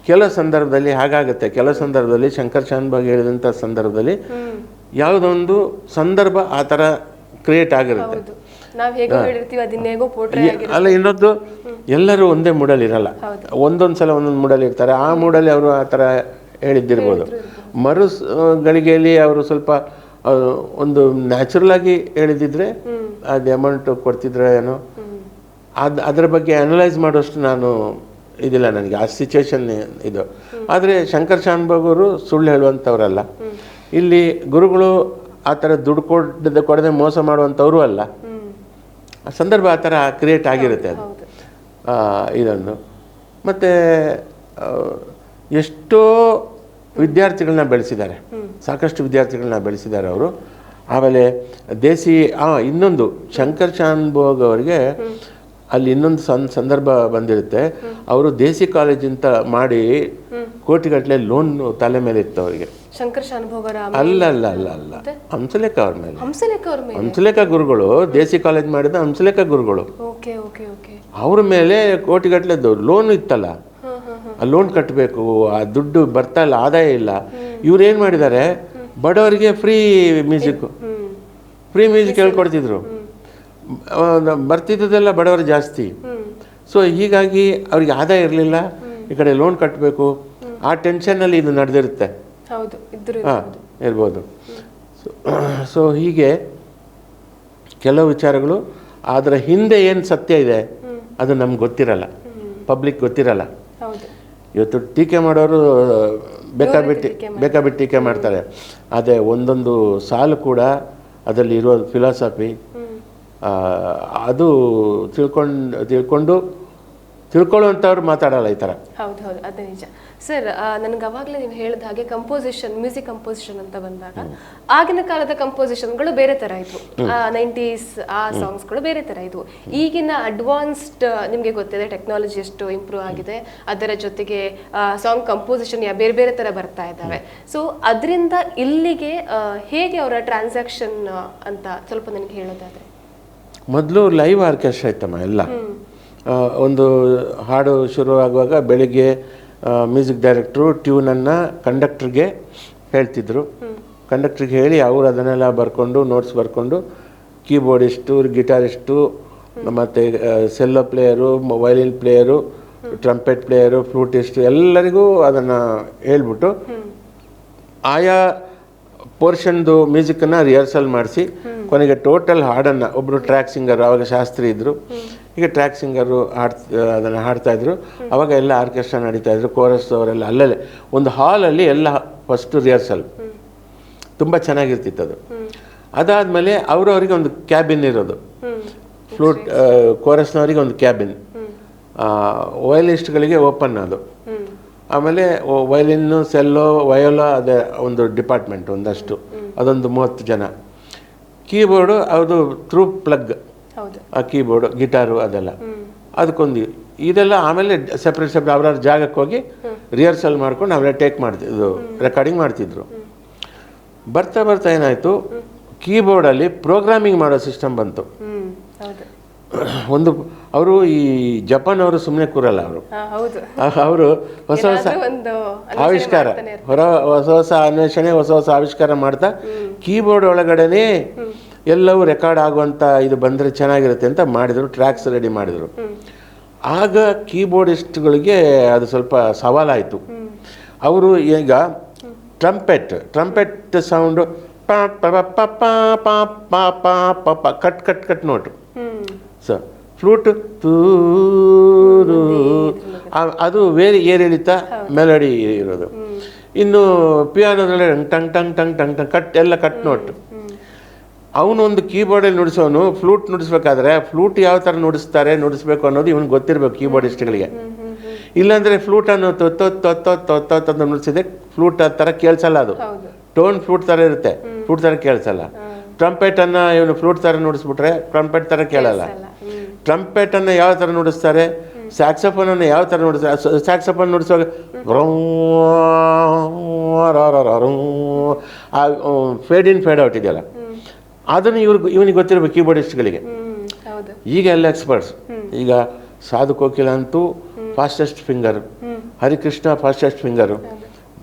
ಕೆಲವು ಸಂದರ್ಭದಲ್ಲಿ ಹಾಗಾಗುತ್ತೆ. ಕೆಲವು ಸಂದರ್ಭದಲ್ಲಿ ಶಂಕರ್ ಶಾನ್ಭಾಗ್ ಹೇಳಿದಂಥ ಸಂದರ್ಭದಲ್ಲಿ ಯಾವುದೊಂದು ಸಂದರ್ಭ ಆ ಥರ ಕ್ರಿಯೇಟ್ ಆಗಿರುತ್ತೆ. ಅಲ್ಲ, ಇನ್ನೊಂದು ಎಲ್ಲರೂ ಒಂದೇ ಮೂಡಲ್ಲಿ ಇರಲ್ಲ. ಒಂದೊಂದು ಸಲ ಒಂದೊಂದು ಮೂಡಲ್ಲಿ ಇರ್ತಾರೆ. ಆ ಮೂಡಲ್ಲಿ ಅವರು ಆ ಥರ ಹೇಳಿದ್ದಿರ್ಬೋದು. ಗಳಿಗೆಯಲ್ಲಿ ಅವರು ಸ್ವಲ್ಪ ಒಂದು ನ್ಯಾಚುರಲ್ ಆಗಿ ಹೇಳಿದಿದ್ರೆ ಅದು ಅಮೌಂಟ್ ಕೊಡ್ತಿದ್ರೆ ಏನೋ, ಅದರ ಬಗ್ಗೆ ಅನಲೈಸ್ ಮಾಡೋಷ್ಟು ನಾನು ಇದಿಲ್ಲ ನನಗೆ, ಆ ಸಿಚುವೇಶನ್ ಇದು. ಆದರೆ ಶಂಕರ್ ಶಾನ್ಭಾಗ್ ಅವರು ಸುಳ್ಳು ಹೇಳುವಂಥವ್ರಲ್ಲ. ಇಲ್ಲಿ ಗುರುಗಳು ಆ ಥರ ದುಡ್ಡು ಕೊಡದೆ ಮೋಸ ಮಾಡುವಂಥವ್ರು ಅಲ್ಲ. ಆ ಸಂದರ್ಭ ಆ ಥರ ಕ್ರಿಯೇಟ್ ಆಗಿರುತ್ತೆ ಅದು. ಇದೊಂದು. ಮತ್ತು ಎಷ್ಟೋ ವಿದ್ಯಾರ್ಥಿಗಳನ್ನ ಬೆಳೆಸಿದ್ದಾರೆ, ಸಾಕಷ್ಟು ವಿದ್ಯಾರ್ಥಿಗಳನ್ನ ಬೆಳೆಸಿದ್ದಾರೆ ಅವರು. ಆಮೇಲೆ ಇನ್ನೊಂದು ಶಂಕರ್ ಶಾನ್ಭಾಗ್ ಅವರಿಗೆ ಅಲ್ಲಿ ಇನ್ನೊಂದು ಸಂದರ್ಭ ಬಂದಿರುತ್ತೆ. ಅವರು ದೇಸಿ ಕಾಲೇಜಿಂತ ಮಾಡಿ ಕೋಟಿಗಟ್ಟಲೆ ಲೋನ್ ತಲೆ ಮೇಲೆ ಇತ್ತು ಅವರಿಗೆ. ಶಂಕರ್ ಶಾನ್ಭಾಗ್ ಅಲ್ಲ ಹಂಸಲೇಖ ಅವ್ರ ಮೇಲೆ. ಹಂಸಲೇಖ ಗುರುಗಳು ದೇಸಿ ಕಾಲೇಜ್ ಮಾಡಿದ ಹಂಸಲೇಖ ಗುರುಗಳು, ಅವ್ರ ಮೇಲೆ ಕೋಟಿಗಟ್ಟಲೆ ಲೋನ್ ಇತ್ತಲ್ಲ, ಆ ಲೋನ್ ಕಟ್ಟಬೇಕು, ಆ ದುಡ್ಡು ಬರ್ತಾ ಇಲ್ಲ, ಆದಾಯ ಇಲ್ಲ. ಇವ್ರು ಏನು ಮಾಡಿದ್ದಾರೆ, ಬಡವರಿಗೆ ಫ್ರೀ ಮ್ಯೂಸಿಕ್ಕು, ಫ್ರೀ ಮ್ಯೂಸಿಕ್ ಹೇಳ್ಕೊಡ್ತಿದ್ರು. ಬರ್ತಿದ್ದದೆಲ್ಲ ಬಡವರು ಜಾಸ್ತಿ. ಸೊ ಹೀಗಾಗಿ ಅವ್ರಿಗೆ ಆದಾಯ ಇರಲಿಲ್ಲ, ಈ ಕಡೆ ಲೋನ್ ಕಟ್ಟಬೇಕು, ಆ ಟೆನ್ಷನ್ನಲ್ಲಿ ಇದು ನಡೆದಿರುತ್ತೆ. ಹಾಂ, ಇರ್ಬೋದು. ಸೊ ಹೀಗೆ ಕೆಲವು ವಿಚಾರಗಳು, ಅದರ ಹಿಂದೆ ಏನು ಸತ್ಯ ಇದೆ ಅದು ನಮ್ಗೆ ಗೊತ್ತಿರಲ್ಲ, ಪಬ್ಲಿಕ್ ಗೊತ್ತಿರಲ್ಲ. ಇವತ್ತು ಟೀಕೆ ಮಾಡೋರು ಬೇಕಾಬಿಟ್ಟು ಟೀಕೆ ಮಾಡ್ತಾರೆ. ಆದರೆ ಒಂದೊಂದು ಸಾಲು ಕೂಡ ಅದರಲ್ಲಿ ಇರೋ ಫಿಲಾಸಫಿ ಅದು ತಿಳ್ಕೊಳ್ಳುವಂಥವ್ರು ಮಾತಾಡಲ್ಲ ಈ ಥರ. ಹೌದು, ಅದೇ ನಿಜ ಸರ್. ನನಗೆ ಅವಾಗಲೇ ನೀವು ಹೇಳಿದ ಹಾಗೆ ಕಂಪೋಸಿಷನ್, ಮ್ಯೂಸಿಕ್ ಕಂಪೋಸಿಷನ್ ಅಂತ ಬಂದಾಗ ಆಗಿನ ಕಾಲದ ಕಂಪೋಸಿಷನ್ಗಳು ಬೇರೆ ಥರ ಇದ್ವು. 90s ಆ ಸಾಂಗ್ಸ್ಗಳು ಬೇರೆ ಥರ ಇದ್ವು. ಈಗಿನ ಅಡ್ವಾನ್ಸ್ಡ್, ನಿಮಗೆ ಗೊತ್ತಿದೆ ಟೆಕ್ನಾಲಜಿ ಎಷ್ಟು ಇಂಪ್ರೂವ್ ಆಗಿದೆ, ಅದರ ಜೊತೆಗೆ ಸಾಂಗ್ ಕಂಪೋಸಿಷನ್ ಬೇರೆ ಬೇರೆ ಥರ ಬರ್ತಾ ಇದ್ದಾವೆ. ಸೊ ಅದರಿಂದ ಇಲ್ಲಿಗೆ ಹೇಗೆ ಅವರ ಟ್ರಾನ್ಸಾಕ್ಷನ್ ಅಂತ ಸ್ವಲ್ಪ ನನಗೆ ಹೇಳೋದಾದ್ರೆ, ಮೊದಲು ಲೈವ್ ಆರ್ಕೆಸ್ಟ್ರಾ ಇತ್ತಮ್ಮ ಎಲ್ಲ. ಒಂದು ಹಾಡು ಶುರುವಾಗುವಾಗ ಬೆಳಿಗ್ಗೆ ಮ್ಯೂಸಿಕ್ ಡೈರೆಕ್ಟ್ರು ಟ್ಯೂನನ್ನು ಕಂಡಕ್ಟ್ರಿಗೆ ಹೇಳ್ತಿದ್ರು. ಕಂಡಕ್ಟ್ರಿಗೆ ಹೇಳಿ ಅವರು ಅದನ್ನೆಲ್ಲ ಬರ್ಕೊಂಡು, ನೋಟ್ಸ್ ಬರ್ಕೊಂಡು, ಕೀಬೋರ್ಡಿಸ್ಟು, ಗಿಟಾರಿಸ್ಟು, ಮತ್ತು cello player, violin player, trumpet player, flutist ಎಲ್ಲರಿಗೂ ಅದನ್ನು ಹೇಳ್ಬಿಟ್ಟು ಆಯಾ ಪೋರ್ಷನ್ದು ಮ್ಯೂಸಿಕನ್ನು ರಿಹರ್ಸಲ್ ಮಾಡಿಸಿ ಕೊನೆಗೆ ಟೋಟಲ್ ಹಾಡನ್ನು, ಒಬ್ಬರು ಟ್ರ್ಯಾಕ್ ಸಿಂಗರು, ಆವಾಗ ಶಾಸ್ತ್ರಿ ಇದ್ದರು, ಈಗ ಟ್ರ್ಯಾಕ್ ಸಿಂಗರು ಅದನ್ನು ಹಾಡ್ತಾಯಿದ್ರು. ಆವಾಗ ಎಲ್ಲ ಆರ್ಕೆಸ್ಟ್ರಾ ನಡೀತಾಯಿದ್ರು, ಕೋರಸ್ ಅವರೆಲ್ಲ ಅಲ್ಲಲ್ಲೇ ಒಂದು ಹಾಲಲ್ಲಿ ಎಲ್ಲ ಫಸ್ಟು ರಿಹರ್ಸಲ್ ತುಂಬ ಚೆನ್ನಾಗಿರ್ತಿತ್ತು ಅದು. ಅದಾದಮೇಲೆ ಅವರವರಿಗೆ ಒಂದು ಕ್ಯಾಬಿನ್ ಇರೋದು, ಫ್ಲೂಟ್ ಕೋರಸ್ನವರಿಗೆ ಒಂದು ಕ್ಯಾಬಿನ್, ವಯಲಿಸ್ಟ್ಗಳಿಗೆ ಓಪನ್ ಅದು. ಆಮೇಲೆ ವಯಲಿನ್ನು, ಸೆಲ್ಲೋ, ವಯೋಲೋ ಅದೇ ಒಂದು ಡಿಪಾರ್ಟ್ಮೆಂಟ್ ಒಂದಷ್ಟು, ಅದೊಂದು 30 ಜನ. ಕೀಬೋರ್ಡು ಅದು ಥ್ರೂ ಪ್ಲಗ್, ಆ ಕೀಬೋರ್ಡು, ಗಿಟಾರು ಅದೆಲ್ಲ ಅದಕ್ಕೊಂದು ಇದೆಲ್ಲ. ಆಮೇಲೆ ಸಪ್ರೇಟ್ ಅವ್ರವ್ರ ಜಾಗಕ್ಕೆ ಹೋಗಿ ರಿಹರ್ಸಲ್ ಮಾಡ್ಕೊಂಡು ಅವರೇ ಟೇಕ್ ಮಾಡ್ತಿದ್ದು, ರೆಕಾರ್ಡಿಂಗ್ ಮಾಡ್ತಿದ್ರು. ಬರ್ತಾ ಬರ್ತಾ ಏನಾಯಿತು, ಕೀಬೋರ್ಡಲ್ಲಿ ಪ್ರೋಗ್ರಾಮಿಂಗ್ ಮಾಡೋ ಸಿಸ್ಟಮ್ ಬಂತು. ಒಂದು ಅವರು ಈ ಜಪಾನ್ ಅವರು ಸುಮ್ಮನೆ ಕೂರಲ್ಲ, ಅವರು ಹೊಸ ಹೊಸ ಆವಿಷ್ಕಾರ, ಹೊಸ ಹೊಸ ಅನ್ವೇಷಣೆ, ಹೊಸ ಹೊಸ ಆವಿಷ್ಕಾರ ಮಾಡ್ತಾ ಕೀಬೋರ್ಡ್ ಒಳಗಡೆನೇ ಎಲ್ಲವೂ ರೆಕಾರ್ಡ್ ಆಗುವಂಥ ಇದು ಬಂದರೆ ಚೆನ್ನಾಗಿರುತ್ತೆ ಅಂತ ಮಾಡಿದರು, ಟ್ರ್ಯಾಕ್ಸ್ ರೆಡಿ ಮಾಡಿದರು. ಆಗ ಕೀಬೋರ್ಡಿಸ್ಟ್ಗಳಿಗೆ ಅದು ಸ್ವಲ್ಪ ಸವಾಲಾಯಿತು. ಅವರು ಈಗ trumpet sound cut cut cut note, so flute ತೂರು ಅದು ಏರಿಳಿತ ಮೆಲಡಿ ಇರೋದು. ಇನ್ನು ಪಿಯಾನೋದ್ರಲ್ಲಿ ಟಂಗ್ ಟಂಗ್ ಟಂಗ್ ಟಂಗ್ ಟಂಗ್ ಕಟ್ ಎಲ್ಲ ಕಟ್ ನೋಟು. ಅವನೊಂದು ಕೀಬೋರ್ಡಲ್ಲಿ ನುಡಿಸೋನು ಫ್ಲೂಟ್ ನುಡಿಸ್ಬೇಕಾದ್ರೆ ಫ್ಲೂಟ್ ಯಾವ ಥರ ನುಡಿಸ್ಬೇಕು ಅನ್ನೋದು ಇವನಿಗೆ ಗೊತ್ತಿರಬೇಕು ಕೀಬೋರ್ಡಿಸ್ಟ್ಗಳಿಗೆ. ಇಲ್ಲಾಂದರೆ ಫ್ಲೂಟನ್ನು ತೊತ್ತೊತ್ತೊತ್ತೊತ್ತೊತ್ತ ನುಡಿಸಿದ್ರೆ ಫ್ಲೂಟ್ ಆ ಥರ ಕೇಳಿಸಲ್ಲ, ಅದು ಟೋನ್ ಫ್ಲೂಟ್ ಥರ ಇರುತ್ತೆ, ಫ್ಲೂಟ್ ಥರ ಕೇಳಿಸಲ್ಲ. ಟ್ರಂಪೆಟನ್ನು ಇವನು ಫ್ಲೂಟ್ ಥರ ನುಡಿಸ್ಬಿಟ್ರೆ ಟ್ರಂಪೆಟ್ ಥರ ಕೇಳಲ್ಲ. ಟ್ರಂಪೆಟನ್ನು ಯಾವ ಥರ ನುಡಿಸ್ತಾರೆ, ಸ್ಯಾಕ್ಸಫೋನನ್ನು ಯಾವ ಥರ ನುಡಿಸ್ತಾರೆ, ಸ್ಯಾಕ್ಸಫೋನ್ ನುಡಿಸುವಾಗ ಆ ಫೇಡ್ ಇನ್ ಫೇಡ್ ಔಟ್ ಇದೆಯಲ್ಲ, ಅದನ್ನು ಇವನಿಗೆ ಗೊತ್ತಿರಬೇಕು ಕೀಬೋರ್ಡಿಸ್ಟ್ಗಳಿಗೆ. ಈಗ ಎಲ್ಲ ಎಕ್ಸ್ಪರ್ಟ್ಸ್. ಈಗ ಸಾಧು ಕೋಕಿಲ ಅಂತೂ fastest finger, Harikrishna fastest finger,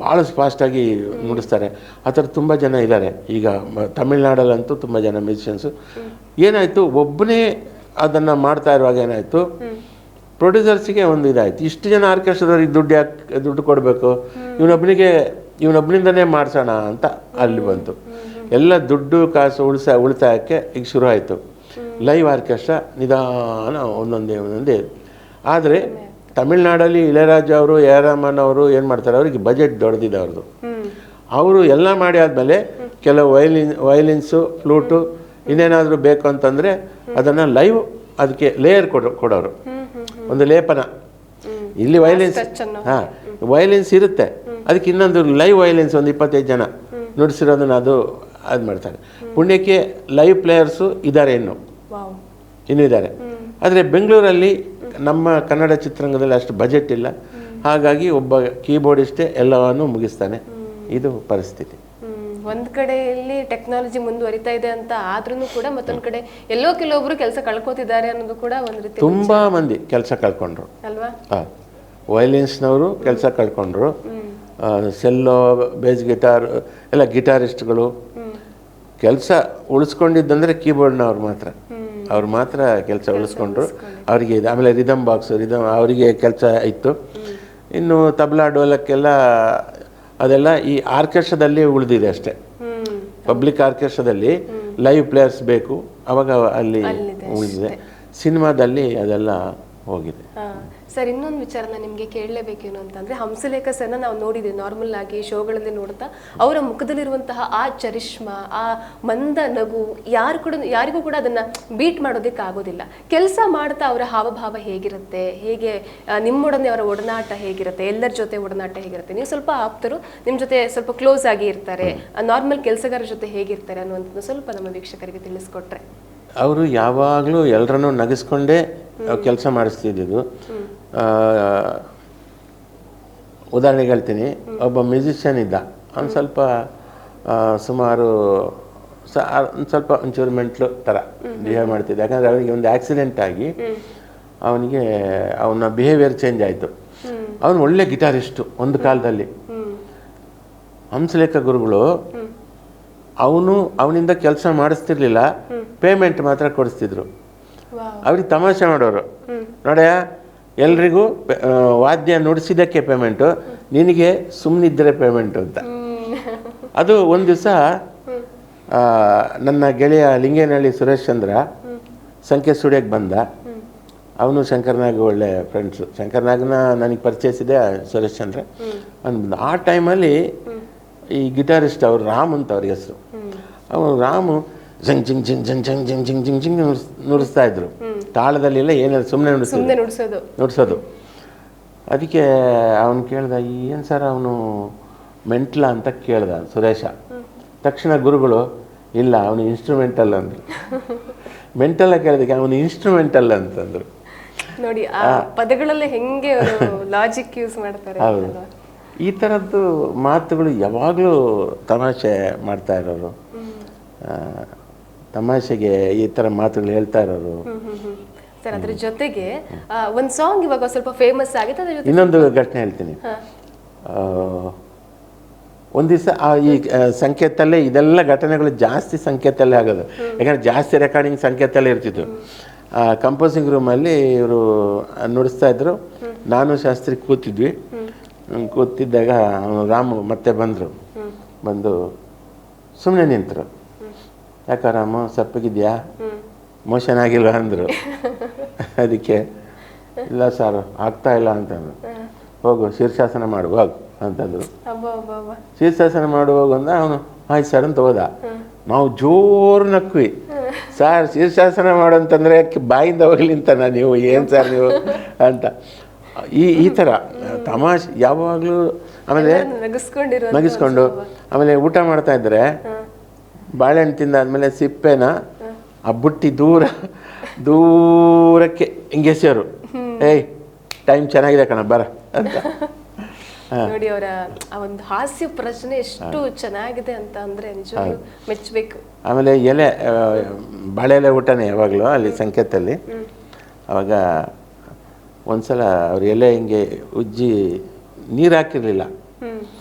ಭಾಳ ಫಾಸ್ಟಾಗಿ ನುಡಿಸ್ತಾರೆ. ಆ ಥರ ತುಂಬ ಜನ ಇದ್ದಾರೆ. ಈಗ ತಮಿಳ್ನಾಡಲ್ಲಂತೂ ತುಂಬ ಜನ ಮ್ಯೂಸಿಷಿಯನ್ಸು. ಏನಾಯಿತು, ಒಬ್ಬನೇ ಅದನ್ನು ಮಾಡ್ತಾ ಇರುವಾಗ ಏನಾಯಿತು, ಪ್ರೊಡ್ಯೂಸರ್ಸಿಗೆ ಒಂದು ಇದಾಯಿತು, ಇಷ್ಟು ಜನ ಆರ್ಕೆಸ್ಟ್ರಾದವ್ರಿಗೆ ದುಡ್ಡು ಕೊಡಬೇಕು, ಇವನೊಬ್ಬನಿಂದನೇ ಮಾಡಿಸೋಣ ಅಂತ ಅಲ್ಲಿ ಬಂತು. ಎಲ್ಲ ದುಡ್ಡು ಕಾಸು ಉಳಿತಾಯಕ್ಕೆ ಈಗ ಶುರು ಆಯಿತು ಲೈವ್ ಆರ್ಕೆಸ್ಟ್ರಾ ನಿಧಾನ ಒಂದೊಂದೇ. ಆದರೆ ತಮಿಳ್ನಾಡಲ್ಲಿ ಇಳೆಯರಾಜ ಅವರು, ಎ ಆರ್ ರೆಹಮಾನ್ ಅವರು ಏನು ಮಾಡ್ತಾರೆ, ಅವರಿಗೆ ಬಜೆಟ್ ದೊಡ್ಡದಿದೆ ಅವ್ರದ್ದು. ಅವರು ಎಲ್ಲ ಮಾಡಿ ಆದಮೇಲೆ ಕೆಲವು ವಯಲಿನ್ಸು, ಫ್ಲೂಟು, ಇನ್ನೇನಾದರೂ ಬೇಕು ಅಂತಂದರೆ ಅದನ್ನು ಲೈವ್ ಅದಕ್ಕೆ ಲೇಯರ್ ಕೊಡೋರು, ಒಂದು ಲೇಪನ. ಇಲ್ಲಿ ವಯಲಿನ್ಸ್ ಇರುತ್ತೆ, ಅದಕ್ಕೆ ಇನ್ನೊಂದು ಲೈವ್ ವಯಲಿನ್ಸ್ ಒಂದು 25 ಜನ ನುಡಿಸಿರೋದನ್ನು ಅದು ಮಾಡ್ತಾರೆ. ಪುಣ್ಯಕ್ಕೆ ಲೈವ್ ಪ್ಲೇಯರ್ಸು ಇದ್ದಾರೆ, ಇನ್ನೂ ಇದ್ದಾರೆ. ಆದರೆ ಬೆಂಗಳೂರಲ್ಲಿ ನಮ್ಮ ಕನ್ನಡ ಚಿತ್ರರಂಗದಲ್ಲಿ ಅಷ್ಟು ಬಜೆಟ್ ಇಲ್ಲ, ಹಾಗಾಗಿ ಒಬ್ಬ ಕೀಬೋರ್ಡಿಸ್ಟೇ ಎಲ್ಲವನ್ನೂ ಮುಗಿಸ್ತಾನೆ. ಇದು ಪರಿಸ್ಥಿತಿ. ಒಂದ್ ಕಡೆಯಲ್ಲಿ ಟೆಕ್ನಾಲಜಿ ಮುಂದುವರಿತಾ ಇದೆ ಅಂತ ಆದ್ರೂ ಕೂಡ ಮತ್ತೊಂದ್ ಕಡೆ ಎಲ್ಲೋ ಕೆಲವೊಬ್ರು ಕೆಲಸ ಕಳ್ಕೊತಿದ್ದಾರೆ ಅನ್ನೋದು ಕೂಡ ಒಂದು ರೀತಿ. ತುಂಬಾ ಮಂದಿ ಕೆಲಸ ಕಳ್ಕೊಂಡ್ರು ಅಲ್ವಾ? ವಯಲಿನ್ಸ್ನವರು ಕೆಲಸ ಕಳ್ಕೊಂಡ್ರು, ಸೆಲ್ಲೋ, ಬೇಸ್ ಗಿಟಾರ್ ಎಲ್ಲ ಗಿಟಾರಿಸ್ಟ್ಗಳು. ಕೆಲಸ ಉಳಿಸ್ಕೊಂಡಿದ್ದಂದರೆ ಕೀಬೋರ್ಡ್ನವ್ರು ಮಾತ್ರ. ಅವ್ರು ಮಾತ್ರ ಕೆಲಸ ಉಳಿಸ್ಕೊಂಡ್ರು. ಅವರಿಗೆ ಆಮೇಲೆ ರಿದಮ್ ಬಾಕ್ಸ್, ಅವರಿಗೆ ಕೆಲಸ ಇತ್ತು. ಇನ್ನು ತಬಲಾ, ಡೋಲಕ್ಕೆಲ್ಲ ಅದೆಲ್ಲ ಈ ಆರ್ಕೆಸ್ಟ್ರಾದಲ್ಲಿ ಉಳಿದಿದೆ ಅಷ್ಟೇ. ಪಬ್ಲಿಕ್ ಆರ್ಕೆಸ್ಟ್ರಾದಲ್ಲಿ ಲೈವ್ ಪ್ಲೇಯರ್ಸ್ ಬೇಕು, ಅವಾಗ ಅಲ್ಲಿ ಉಳಿದಿದೆ. ಸಿನಿಮಾದಲ್ಲಿ ಅದೆಲ್ಲ ಹೋಗಿದೆ. ಸರ್, ಇನ್ನೊಂದು ವಿಚಾರನ ನಿಮಗೆ ಕೇಳಲೇಬೇಕೇನು ಅಂತಂದರೆ, ಹಂಸಲೇಖ ಸರ್ನ ನಾವು ನೋಡಿದ್ದೀವಿ ನಾರ್ಮಲ್ ಆಗಿ ಶೋಗಳಲ್ಲಿ ನೋಡ್ತಾ, ಅವರ ಮುಖದಲ್ಲಿರುವಂತಹ ಆ ಚರಿಷ್ಮಾ, ಆ ಮಂದ ನಗು ಯಾರಿಗೂ ಕೂಡ ಅದನ್ನು ಬೀಟ್ ಮಾಡೋದಕ್ಕೆ ಆಗೋದಿಲ್ಲ. ಕೆಲಸ ಮಾಡ್ತಾ ಅವರ ಹಾವಭಾವ ಹೇಗಿರುತ್ತೆ, ಹೇಗೆ ನಿಮ್ಮೊಡನೆ ಅವರ ಒಡನಾಟ ಹೇಗಿರುತ್ತೆ, ಎಲ್ಲರ ಜೊತೆ ಒಡನಾಟ ಹೇಗಿರುತ್ತೆ, ನೀವು ಸ್ವಲ್ಪ ಆಪ್ತರು, ನಿಮ್ಮ ಜೊತೆ ಸ್ವಲ್ಪ ಕ್ಲೋಸ್ ಆಗಿ ಇರ್ತಾರೆ, ನಾರ್ಮಲ್ ಕೆಲಸಗಾರರ ಜೊತೆ ಹೇಗಿರ್ತಾರೆ ಅನ್ನುವಂಥದ್ದು ಸ್ವಲ್ಪ ನಮ್ಮ ವೀಕ್ಷಕರಿಗೆ ತಿಳಿಸ್ಕೊಟ್ರೆ. ಅವರು ಯಾವಾಗಲೂ ಎಲ್ಲರನ್ನೂ ನಗಿಸ್ಕೊಂಡೇ ಕೆಲಸ ಮಾಡಿಸ್ತಿದ್ದು. ಉದಾಹರಣೆಗೆ ಹೇಳ್ತೀನಿ, ಒಬ್ಬ ಮ್ಯೂಸಿಷಿಯನ್ ಇದ್ದ. ಅವ್ನು ಸ್ವಲ್ಪ ಸುಮಾರು ಸ್ವಲ್ಪ ಒಂಚೂರು ಮೆಂಟ್ಲು ಥರ ಬಿಹೇವ್ ಮಾಡ್ತಿದ್ದ. ಯಾಕಂದರೆ ಅವನಿಗೆ ಒಂದು ಆಕ್ಸಿಡೆಂಟ್ ಆಗಿ ಅವನಿಗೆ ಅವನ ಬಿಹೇವಿಯರ್ ಚೇಂಜ್ ಆಯಿತು. ಅವನು ಒಳ್ಳೆ ಗಿಟಾರಿಸ್ಟು ಒಂದು ಕಾಲದಲ್ಲಿ. ಹಂಸಲೇಖ ಗುರುಗಳು ಅವನಿಂದ ಕೆಲಸ ಮಾಡಿಸ್ತಿರ್ಲಿಲ್ಲ, ಪೇಮೆಂಟ್ ಮಾತ್ರ ಕೊಡಿಸ್ತಿದ್ರು. ಅವ್ರಿಗೆ ತಮಾಷೆ ಮಾಡೋರು, ನೋಡ್ಯಾ ಎಲ್ರಿಗೂ ವಾದ್ಯ ನುಡಿಸಿದ್ದಕ್ಕೆ ಪೇಮೆಂಟು, ನಿನಗೆ ಸುಮ್ಮನಿದ್ದರೆ ಪೇಮೆಂಟು ಅಂತ. ಅದು ಒಂದು ದಿವಸ ನನ್ನ ಗೆಳೆಯ ಲಿಂಗೇನಹಳ್ಳಿ ಸುರೇಶ್ ಚಂದ್ರ ಸಂಖ್ಯೆ ಸ್ಟುಡಿಯೋಕ್ಕೆ ಬಂದ. ಅವನು ಶಂಕರ್ನಾಗ್ ಒಳ್ಳೆ ಫ್ರೆಂಡ್ಸು. ಶಂಕರ್ನಾಗ್ನ ನನಗೆ ಪರಿಚಯಿಸಿದೆ ಸುರೇಶ್ ಚಂದ್ರ ಅಂದ್ಬಂದ. ಆ ಟೈಮಲ್ಲಿ ಈ ಗಿಟಾರಿಸ್ಟ್ ಅವರು ರಾಮ್ ಅಂತ ಅವ್ರ ಹೆಸರು. ಅವನು ರಾಮು ಝಂಗ್ ಜಿಂಗ್ ಜಿಂಗ್ ಝಂಗ್ ಝಂಗ್ ಜಿಂಗ್ ಜಿಂಗ್ ಜಿಂಗ್ ಜಿಂಗ್ ನುಡಿಸ್ತಾ ಇದ್ರು. ತಾಳದಲ್ಲಿಲ್ಲ, ಏನಿಲ್ಲ, ಸುಮ್ಮನೆ ನುಡಿಸೋದು. ಅದಕ್ಕೆ ಅವನು ಕೇಳ್ದ, ಏನು ಸರ್ ಅವನು ಮೆಂಟ್ಲ ಅಂತ ಕೇಳ್ದ ಸುರೇಶ. ತಕ್ಷಣ ಗುರುಗಳು, ಇಲ್ಲ ಅವನು ಇನ್ಸ್ಟ್ರೂಮೆಂಟಲ್ ಅಂದರು. ಮೆಂಟಲ್ಲ ಕೇಳಿದಕ್ಕೆ ಅವನು ಇನ್ಸ್ಟ್ರೂಮೆಂಟಲ್ ಅಂತಂದರು. ನೋಡಿ ಆ ಪದಗಳಲ್ಲೇ ಹೆಂಗೆ ಲಾಜಿಕ್ ಯೂಸ್ ಮಾಡ್ತಾರೆ. ಹೌದು, ಈ ಥರದ್ದು ಮಾತುಗಳು ಯಾವಾಗಲೂ ತಮಾಷೆ ಮಾಡ್ತಾ ಇರೋರು, ತಮಾಷೆಗೆ ಈ ಥರ ಮಾತುಗಳು ಹೇಳ್ತಾ ಇರೋರು. ಸರ್, ಅದ್ರ ಜೊತೆಗೆ ಒಂದು ಸಾಂಗ್ ಇವಾಗ ಸ್ವಲ್ಪ ಫೇಮಸ್ ಆಗಿದೆ. ಇನ್ನೊಂದು ಘಟನೆ ಹೇಳ್ತೀನಿ. ಒಂದು ದಿವಸ ಈ ಸಂಕೇತಲ್ಲೇ ಇದೆಲ್ಲ ಘಟನೆಗಳು ಜಾಸ್ತಿ ಸಂಕೇತಲ್ಲೇ ಆಗೋದು. ಯಾಕಂದರೆ ಜಾಸ್ತಿ ರೆಕಾರ್ಡಿಂಗ್ ಸಂಕೇತಲ್ಲೇ ಇರ್ತಿತ್ತು. ಕಂಪೋಸಿಂಗ್ ರೂಮಲ್ಲಿ ಇವರು ನುಡಿಸ್ತಾ ಇದ್ರು, ನಾನು ಶಾಸ್ತ್ರಿ ಕೂತಿದ್ವಿ. ಕೂತಿದ್ದಾಗ ಅವನು ರಾಮು ಮತ್ತೆ ಬಂದು ಸುಮ್ಮನೆ ನಿಂತರು. ಯಾಕ ರಾಮು ಸಪ್ಪಗಿದ್ಯಾ, ಮೋಷನ್ ಆಗಿಲ್ವ ಅಂದರು. ಅದಕ್ಕೆ ಇಲ್ಲ ಸರ್ ಆಗ್ತಾ ಇಲ್ಲ ಅಂತಂದ್ರು. ಹೋಗು ಶೀರ್ಷಾಸನ ಮಾಡು ಹೋಗು ಅಂತಂದ್ರು. ಶೀರ್ಷಾಸನ ಮಾಡು ಹೋಗು ಅಂದ. ಅವನು ಆಯ್ತು ಸರ್ ಅಂತ ಹೋದ. ನಾವು ಜೋರು ನಕ್ವಿ. ಸರ್ ಶೀರ್ಷಾಸನ ಮಾಡು ಅಂತಂದರೆ ಬಾಯಿಂದ ಹೋಗ್ಲಿ ಅಂತ ನೀವು ಏನು ಸರ್ ನೀವು ಅಂತ. ಈ ಥರ ತಮಾಷೆ ಯಾವಾಗಲೂ. ಆಮೇಲೆ ನಗಿಸ್ಕೊಂಡು ಆಮೇಲೆ ಊಟ ಮಾಡ್ತಾ ಇದ್ರೆ ಬಾಳೆಹಣ್ಣು ತಿಂದಾದ್ಮೇಲೆ ಸಿಪ್ಪೆನ ಆ ಬುಟ್ಟಿ ದೂರಕ್ಕೆ ಹಿಂಗೆ ಎಸೆಯೋರು. ಏಯ್ ಟೈಮ್ ಚೆನ್ನಾಗಿದೆ ಕಣ ಬರ ಅಂತ. ನೋಡಿ ಅವರ ಆ ಒಂದು ಹಾಸ್ಯ ಪ್ರಶ್ನೆ ಎಷ್ಟು ಚೆನ್ನಾಗಿದೆ ಅಂತ ಅಂದರೆ ನಿಜವಾಗ್ಲೂ ಮೆಚ್ಚಬೇಕು. ಆಮೇಲೆ ಎಲೆ ಬಾಳೆ ಎಲೆ ಊಟನೇ ಯಾವಾಗಲೂ ಅಲ್ಲಿ ಸಂಕೇತಲ್ಲಿ. ಅವಾಗ ಒಂದ್ಸಲ ಅವ್ರ ಎಲೆ ಹಿಂಗೆ ಉಜ್ಜಿ ನೀರು ಹಾಕಿರಲಿಲ್ಲ.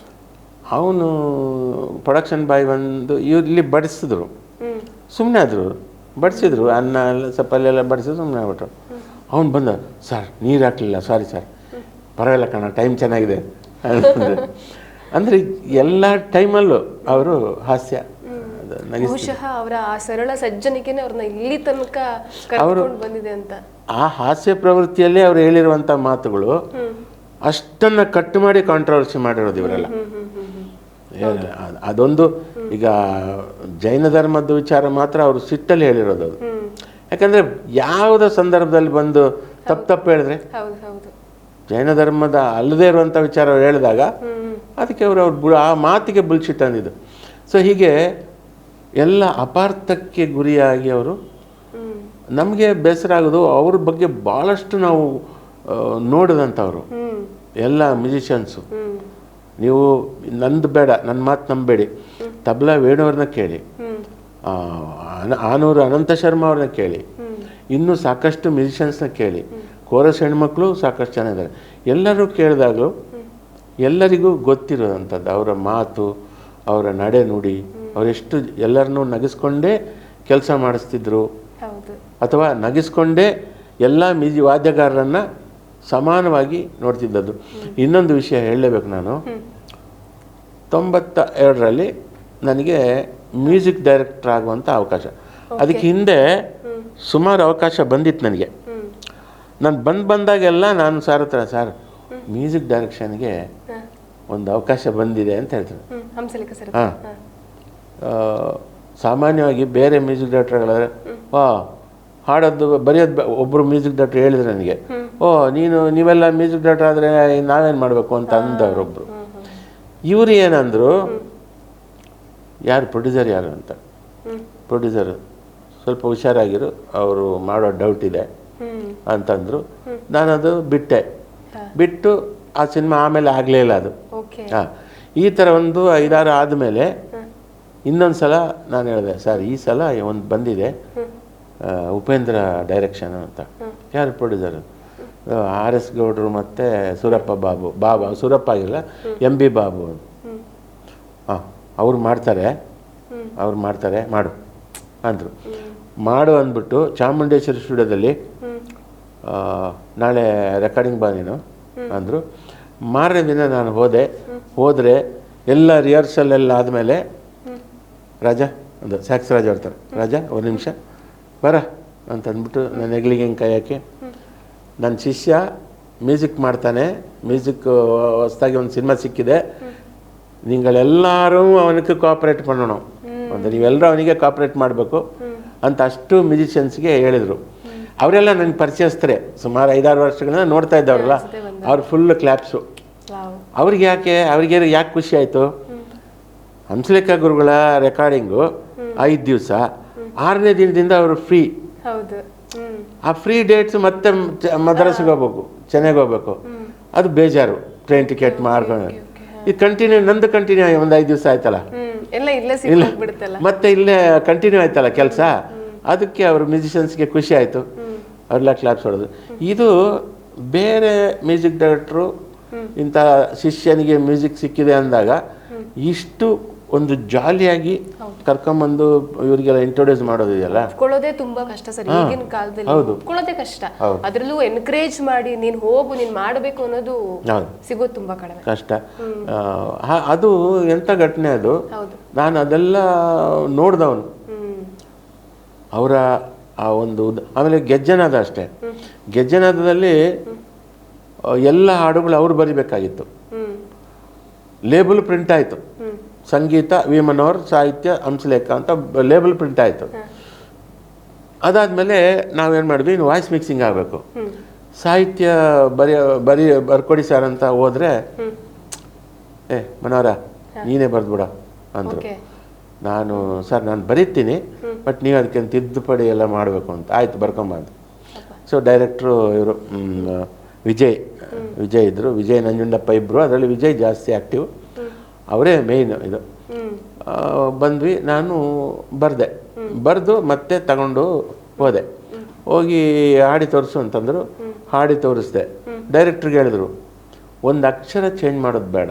ಅವನು ಪ್ರೊಡಕ್ಷನ್ ಬಾಯ್ ಬಂದು ಇಲ್ಲಿ ಬಡಿಸಿದ್ರು. ಸುಮ್ಮನೆ ಆದರು, ಬಡಿಸಿದ್ರು, ಅನ್ನ ಎಲ್ಲ ಸ್ವಲ್ಪ ಅಲ್ಲೆಲ್ಲ ಬಡಿಸಿದ್ರು, ಸುಮ್ಮನೆ ಆಗ್ಬಿಟ್ರು. ಅವ್ನು ಬಂದ, ಸರ್ ನೀರು ಹಾಕಲಿಲ್ಲ, ಸಾರಿ ಸರ್, ಪರವಾಗಿಲ್ಲ ಕಣ ಟೈಮ್ ಚೆನ್ನಾಗಿದೆ ಅಂದರೆ ಎಲ್ಲ ಟೈಮಲ್ಲೂ ಅವರು ಹಾಸ್ಯ. ಬಹುಶಃ ಅವರ ಆ ಸರಳ ಸಜ್ಜನಿಕೆನೇ ಅವ್ರನ್ನ ಇಲ್ಲಿ ತನಕ ಕರ್ಕೊಂಡು ಬಂದಿದೆ ಅಂತ. ಆ ಹಾಸ್ಯ ಪ್ರವೃತ್ತಿಯಲ್ಲೇ ಅವ್ರು ಹೇಳಿರುವಂಥ ಮಾತುಗಳು ಅಷ್ಟನ್ನು ಕಟ್ಟು ಮಾಡಿ ಕಾಂಟ್ರವರ್ಸಿ ಮಾಡಿರೋದು ಇವರೆಲ್ಲ. ಅದೊಂದು ಈಗ ಜೈನ ಧರ್ಮದ ವಿಚಾರ ಮಾತ್ರ ಅವರು ಸಿಟ್ಟಲ್ಲಿ ಹೇಳಿರೋದು ಅದು. ಯಾಕಂದರೆ ಯಾವುದೋ ಸಂದರ್ಭದಲ್ಲಿ ಬಂದು ತಪ್ಪು ಹೇಳಿದ್ರೆ, ಜೈನ ಧರ್ಮದ ಅಲ್ಲದೇ ಇರುವಂಥ ವಿಚಾರ ಹೇಳಿದಾಗ ಅದಕ್ಕೆ ಅವ್ರು ಆ ಮಾತಿಗೆ ಬುಲ್ಶಿಟ್ ಅಂದಿದ್ದು. ಸೊ ಹೀಗೆ ಎಲ್ಲ ಅಪಾರ್ಥಕ್ಕೆ ಗುರಿಯಾಗಿ ಅವರು. ನಮಗೆ ಬೇಸರ ಆಗೋದು ಅವ್ರ ಬಗ್ಗೆ ಭಾಳಷ್ಟು ನಾವು ನೋಡಿದಂಥವ್ರು ಎಲ್ಲ ಮ್ಯೂಸಿಷಿಯನ್ಸು. ನೀವು ನಂದು ಬೇಡ, ನನ್ನ ಮಾತು ನಂಬೇಡಿ, ತಬಲಾ ವೇಣುವ್ರನ್ನ ಕೇಳಿ, ಆನೂರು ಅನಂತ ಶರ್ಮಾ ಅವ್ರನ್ನ ಕೇಳಿ, ಇನ್ನೂ ಸಾಕಷ್ಟು ಮ್ಯೂಸಿಷಿಯನ್ಸ್ನ ಕೇಳಿ, ಕೋರಸ್ ಹೆಣ್ಮಕ್ಳು ಸಾಕಷ್ಟು ಜನ ಇದ್ದಾರೆ. ಎಲ್ಲರೂ ಕೇಳಿದಾಗಲೂ ಎಲ್ಲರಿಗೂ ಗೊತ್ತಿರೋವಂಥದ್ದು. ಅವರ ಮಾತು, ಅವರ ನಡೆ ನುಡಿ, ಅವರೆಷ್ಟು ಎಲ್ಲರನ್ನೂ ನಗಿಸ್ಕೊಂಡೇ ಕೆಲಸ ಮಾಡಿಸ್ತಿದ್ರು, ಅಥವಾ ನಗಿಸ್ಕೊಂಡೇ ಎಲ್ಲ ವಾದ್ಯಗಾರರನ್ನು ಸಮಾನವಾಗಿ ನೋಡ್ತಿದ್ದದ್ದು. ಇನ್ನೊಂದು ವಿಷಯ ಹೇಳಲೇಬೇಕು ನಾನು. 92ರಲ್ಲಿ ನನಗೆ ಮ್ಯೂಸಿಕ್ ಡೈರೆಕ್ಟರ್ ಆಗುವಂಥ ಅವಕಾಶ. ಅದಕ್ಕೆ ಹಿಂದೆ ಸುಮಾರು ಅವಕಾಶ ಬಂದಿತ್ತು ನನಗೆ. ನಾನು ಬಂದಾಗೆಲ್ಲ ನಾನು ಸರ್ ಹತ್ರ, ಸರ್ ಮ್ಯೂಸಿಕ್ ಡೈರೆಕ್ಷನ್ಗೆ ಒಂದು ಅವಕಾಶ ಬಂದಿದೆ ಅಂತ ಹೇಳ್ತಾರೆ. ಹಾಂ, ಸಾಮಾನ್ಯವಾಗಿ ಬೇರೆ ಮ್ಯೂಸಿಕ್ ಡೈರೆಕ್ಟರ್ಗಳಾದರೆ ಹಾಡೋದು ಬರೆಯೋದು ಒಬ್ಬರು ಮ್ಯೂಸಿಕ್ ಡೈರೆಕ್ಟರ್ ಹೇಳಿದ್ರು ನನಗೆ, ನೀವೆಲ್ಲ ಮ್ಯೂಸಿಕ್ ಡೈರೆಕ್ಟರ್ ಆದರೆ ನಾವೇನು ಮಾಡಬೇಕು ಅಂತ ಅಂದವರೊಬ್ಬರು. ಇವರು ಏನಂದರು, ಯಾರು ಪ್ರೊಡ್ಯೂಸರ್ ಯಾರು ಅಂತ, ಪ್ರೊಡ್ಯೂಸರ್ ಸ್ವಲ್ಪ ಹುಷಾರಾಗಿರು, ಅವರು ಮಾಡೋ ಡೌಟ್ ಇದೆ ಅಂತಂದರು. ನಾನದು ಬಿಟ್ಟು ಆ ಸಿನಿಮಾ ಆಮೇಲೆ ಆಗಲೇ ಇಲ್ಲ ಅದು. ಹಾಂ, ಈ ಥರ ಒಂದು 5-6 ಆದಮೇಲೆ ಇನ್ನೊಂದು ಸಲ ನಾನು ಹೇಳಿದೆ, ಸರ್ ಈ ಸಲ ಒಂದು ಬಂದಿದೆ ಉಪೇಂದ್ರ ಡೈರೆಕ್ಷನ್ ಅಂತ. ಯಾರು ಪ್ರೊಡ್ಯೂಸರು? RS ಗೌಡ್ರು ಮತ್ತು ಸೂರಪ್ಪ ಬಾಬು ಸೂರಪ್ಪ ಆಗಿಲ್ಲ, MB ಬಾಬು. ಹಾಂ, ಅವ್ರು ಮಾಡ್ತಾರೆ ಮಾಡು ಅಂದರು. ಮಾಡು ಅಂದ್ಬಿಟ್ಟು ಚಾಮುಂಡೇಶ್ವರಿ ಸ್ಟುಡಿಯೋದಲ್ಲಿ ನಾಳೆ ರೆಕಾರ್ಡಿಂಗ್ ಬಾ ನೀನು ಅಂದರು. ಮಾರನೇ ದಿನ ನಾನು ಹೋದರೆ ಎಲ್ಲ ರಿಹರ್ಸಲ್ ಎಲ್ಲ ಆದಮೇಲೆ, ರಾಜಾ ಅಂದರು, ಸ್ಯಾಕ್ಸ್ ರಾಜ ಬರ್ತಾರೆ, ರಾಜಾ ಒಂದು ನಿಮಿಷ ಬರ ಅಂತಂದ್ಬಿಟ್ಟು ನನ್ನ ಹೆಗ್ಲಿಗೆ ಹಿಂಗೆ ಕೈ ಹಾಕಿ, ನನ್ನ ಶಿಷ್ಯ ಮ್ಯೂಸಿಕ್ ಮಾಡ್ತಾನೆ, ಮ್ಯೂಸಿಕ್ ಹೊಸದಾಗಿ ಒಂದು ಸಿನಿಮಾ ಸಿಕ್ಕಿದೆ, ನೀಗಳೆಲ್ಲರೂ ಅವನಿಗೆ ಕೋಆಪ್ರೇಟ್ ಮಾಡೋಣ ಅಂತ, ನೀವೆಲ್ಲರೂ ಅವನಿಗೆ ಕೋಆಪ್ರೇಟ್ ಮಾಡಬೇಕು ಅಂತ ಅಷ್ಟು ಮ್ಯೂಸಿಷಿಯನ್ಸ್ಗೆ ಹೇಳಿದರು. ಅವರೆಲ್ಲ ನನಗೆ ಪರಿಚಯಿಸ್ತಾರೆ, ಸುಮಾರು 5-6 ವರ್ಷಗಳಿಂದ ನೋಡ್ತಾ ಇದ್ದವ್ರಲ್ಲ, ಅವ್ರು ಫುಲ್ ಕ್ಲಾಪ್ಸು. ಅವ್ರಿಗೆ ಯಾಕೆ ಖುಷಿ ಆಯಿತು? ಹಂಸಲೇಖ ಗುರುಗಳ ರೆಕಾರ್ಡಿಂಗು 5 ದಿವಸ, 6ನೇ ದಿನದಿಂದ ಅವರು ಫ್ರೀ. ಆ ಫ್ರೀ ಡೇಟ್ಸ್ ಮತ್ತೆ ಮದ್ರಾಸಿಗೆ ಹೋಗ್ಬೇಕು, ಚೆನ್ನೈಗೆ ಹೋಗ್ಬೇಕು, ಅದು ಬೇಜಾರು. ಟ್ರೈನ್ ಟಿಕೆಟ್ ಮಾಡ್ಕೊಂಡು ಇದು ನಂದು ಕಂಟಿನ್ಯೂ ಒಂದು 5 ದಿವಸ ಆಯ್ತಲ್ಲ, ಇಲ್ಲ ಮತ್ತೆ ಇಲ್ಲೇ ಕಂಟಿನ್ಯೂ ಆಯ್ತಲ್ಲ ಕೆಲಸ. ಅದಕ್ಕೆ ಅವರು ಮ್ಯೂಸಿಷಿಯನ್ಸ್ಗೆ ಖುಷಿ ಆಯಿತು, ಅವ್ರೆಲ್ಲ ಕ್ಲಾಪ್ಸ್ ಹೊಡೋದು. ಇದು ಬೇರೆ ಮ್ಯೂಸಿಕ್ ಡೈರೆಕ್ಟ್ರು ಇಂಥ ಶಿಷ್ಯನಿಗೆ ಮ್ಯೂಸಿಕ್ ಸಿಕ್ಕಿದೆ ಅಂದಾಗ ಇಷ್ಟು ಒಂದು ಜಾಲಿಯಾಗಿ ಕರ್ಕೊಂಬಂದು ಇವರಿಗೆಲ್ಲ ಇಂಟ್ರೊಡ್ಯೂಸ್ ಮಾಡೋದಿದೆಯಲ್ಲ, ಒಪ್ಕೊಳ್ಳೋದೇ ತುಂಬಾ ಕಷ್ಟ ಸರ್ ಈಗಿನ ಕಾಲದಲ್ಲಿ. ಒಪ್ಕೊಳ್ಳೋದೇ ಕಷ್ಟ, ಅದರಲ್ಲೂ ಎನ್ಕರೇಜ್ ಮಾಡಿ ನೀನು ಹೋಗು, ನೀನು ಮಾಡಬೇಕು ಅನ್ನೋದು ಸಿಗೋದು ತುಂಬಾ ಕಡಿಮೆ, ಕಷ್ಟ. ಅದು ಎಂಥ ಘಟನೆ ಅದು. ನಾನು ಅದೆಲ್ಲ ನೋಡ್ದವನು, ಅವರ ಆ ಒಂದು. ಆಮೇಲೆ ಗೆಜ್ಜೆನಾದ ಅಷ್ಟೇ, ಗೆಜ್ಜೆನಾದದಲ್ಲಿ ಎಲ್ಲ ಹಾಡುಗಳು ಅವ್ರು ಬರಿಬೇಕಾಗಿತ್ತು. ಲೇಬಲ್ ಪ್ರಿಂಟ್ ಆಯಿತು, ಸಂಗೀತ ವಿ ಮನೋಹರ್, ಸಾಹಿತ್ಯ ಹಂಸಲೇಖ ಅಂತ ಲೇಬಲ್ ಪ್ರಿಂಟ್ ಆಯಿತು. ಅದಾದಮೇಲೆ ನಾವೇನು ಮಾಡಿದ್ವಿ, ಇನ್ನು ವಾಯ್ಸ್ ಮಿಕ್ಸಿಂಗ್ ಆಗಬೇಕು. ಸಾಹಿತ್ಯ ಬರ್ಕೊಡಿ ಸರ್ ಅಂತ ಹೋದರೆ, ಮನೋಹರ ನೀನೇ ಬರೆದ್ಬಿಡ ಅಂದರು. ನಾನು ಸರ್ ನಾನು ಬರೀತೀನಿ, ಬಟ್ ನೀವು ಅದಕ್ಕೆ ತಿದ್ದುಪಡಿ ಎಲ್ಲ ಮಾಡಬೇಕು ಅಂತ. ಆಯಿತು ಬರ್ಕೊಂಬಂದು. ಸೊ ಡೈರೆಕ್ಟ್ರು ಇವರು ವಿಜಯ್ ಇದ್ದರು, ವಿಜಯ್ ನಂಜುಂಡಪ್ಪ ಇಬ್ಬರು. ಅದರಲ್ಲಿ ವಿಜಯ್ ಜಾಸ್ತಿ ಆ್ಯಕ್ಟಿವ್, ಅವರೇ ಮೇಯ್ನ್ ಇದು. ಬಂದ್ವಿ, ನಾನು ಬರೆದು ಮತ್ತೆ ತಗೊಂಡು ಹೋಗಿ ಹಾಡಿ ತೋರಿಸು ಅಂತಂದರು. ಹಾಡಿ ತೋರಿಸ್ದೆ. ಡೈರೆಕ್ಟ್ರಿಗೆ ಹೇಳಿದ್ರು, ಒಂದು ಅಕ್ಷರ ಚೇಂಜ್ ಮಾಡೋದು ಬೇಡ,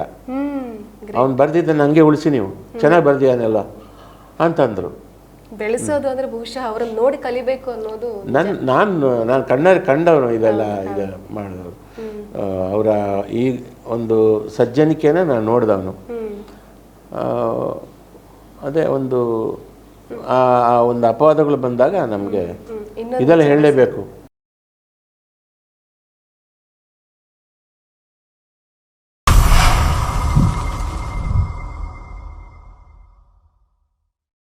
ಅವ್ನು ಬರ್ದಿದ್ದನ್ನು ಹಂಗೆ ಉಳಿಸಿ, ನೀವು ಚೆನ್ನಾಗಿ ಬರ್ದಿಯಾನೆಲ್ಲ ಅಂತಂದರು. ಬೆಳೆಸೋದು ಅಂದರೆ ಬಹುಶಃ ಅವರನ್ನು ನೋಡಿ ಕಲಿಬೇಕು ಅನ್ನೋದು ನಾನು ಕಂಡವನು ಇದೆಲ್ಲ ಮಾಡಿದವರು. ಅವರ ಈ ಒಂದು ಸಜ್ಜನಿಕೆನ ನಾನು ನೋಡಿದವನು. ಅದೇ ಒಂದು ಅಪವಾದಗಳು ಬಂದಾಗ ನಮಗೆ ಇದೆಲ್ಲ ಹೇಳಲೇಬೇಕು.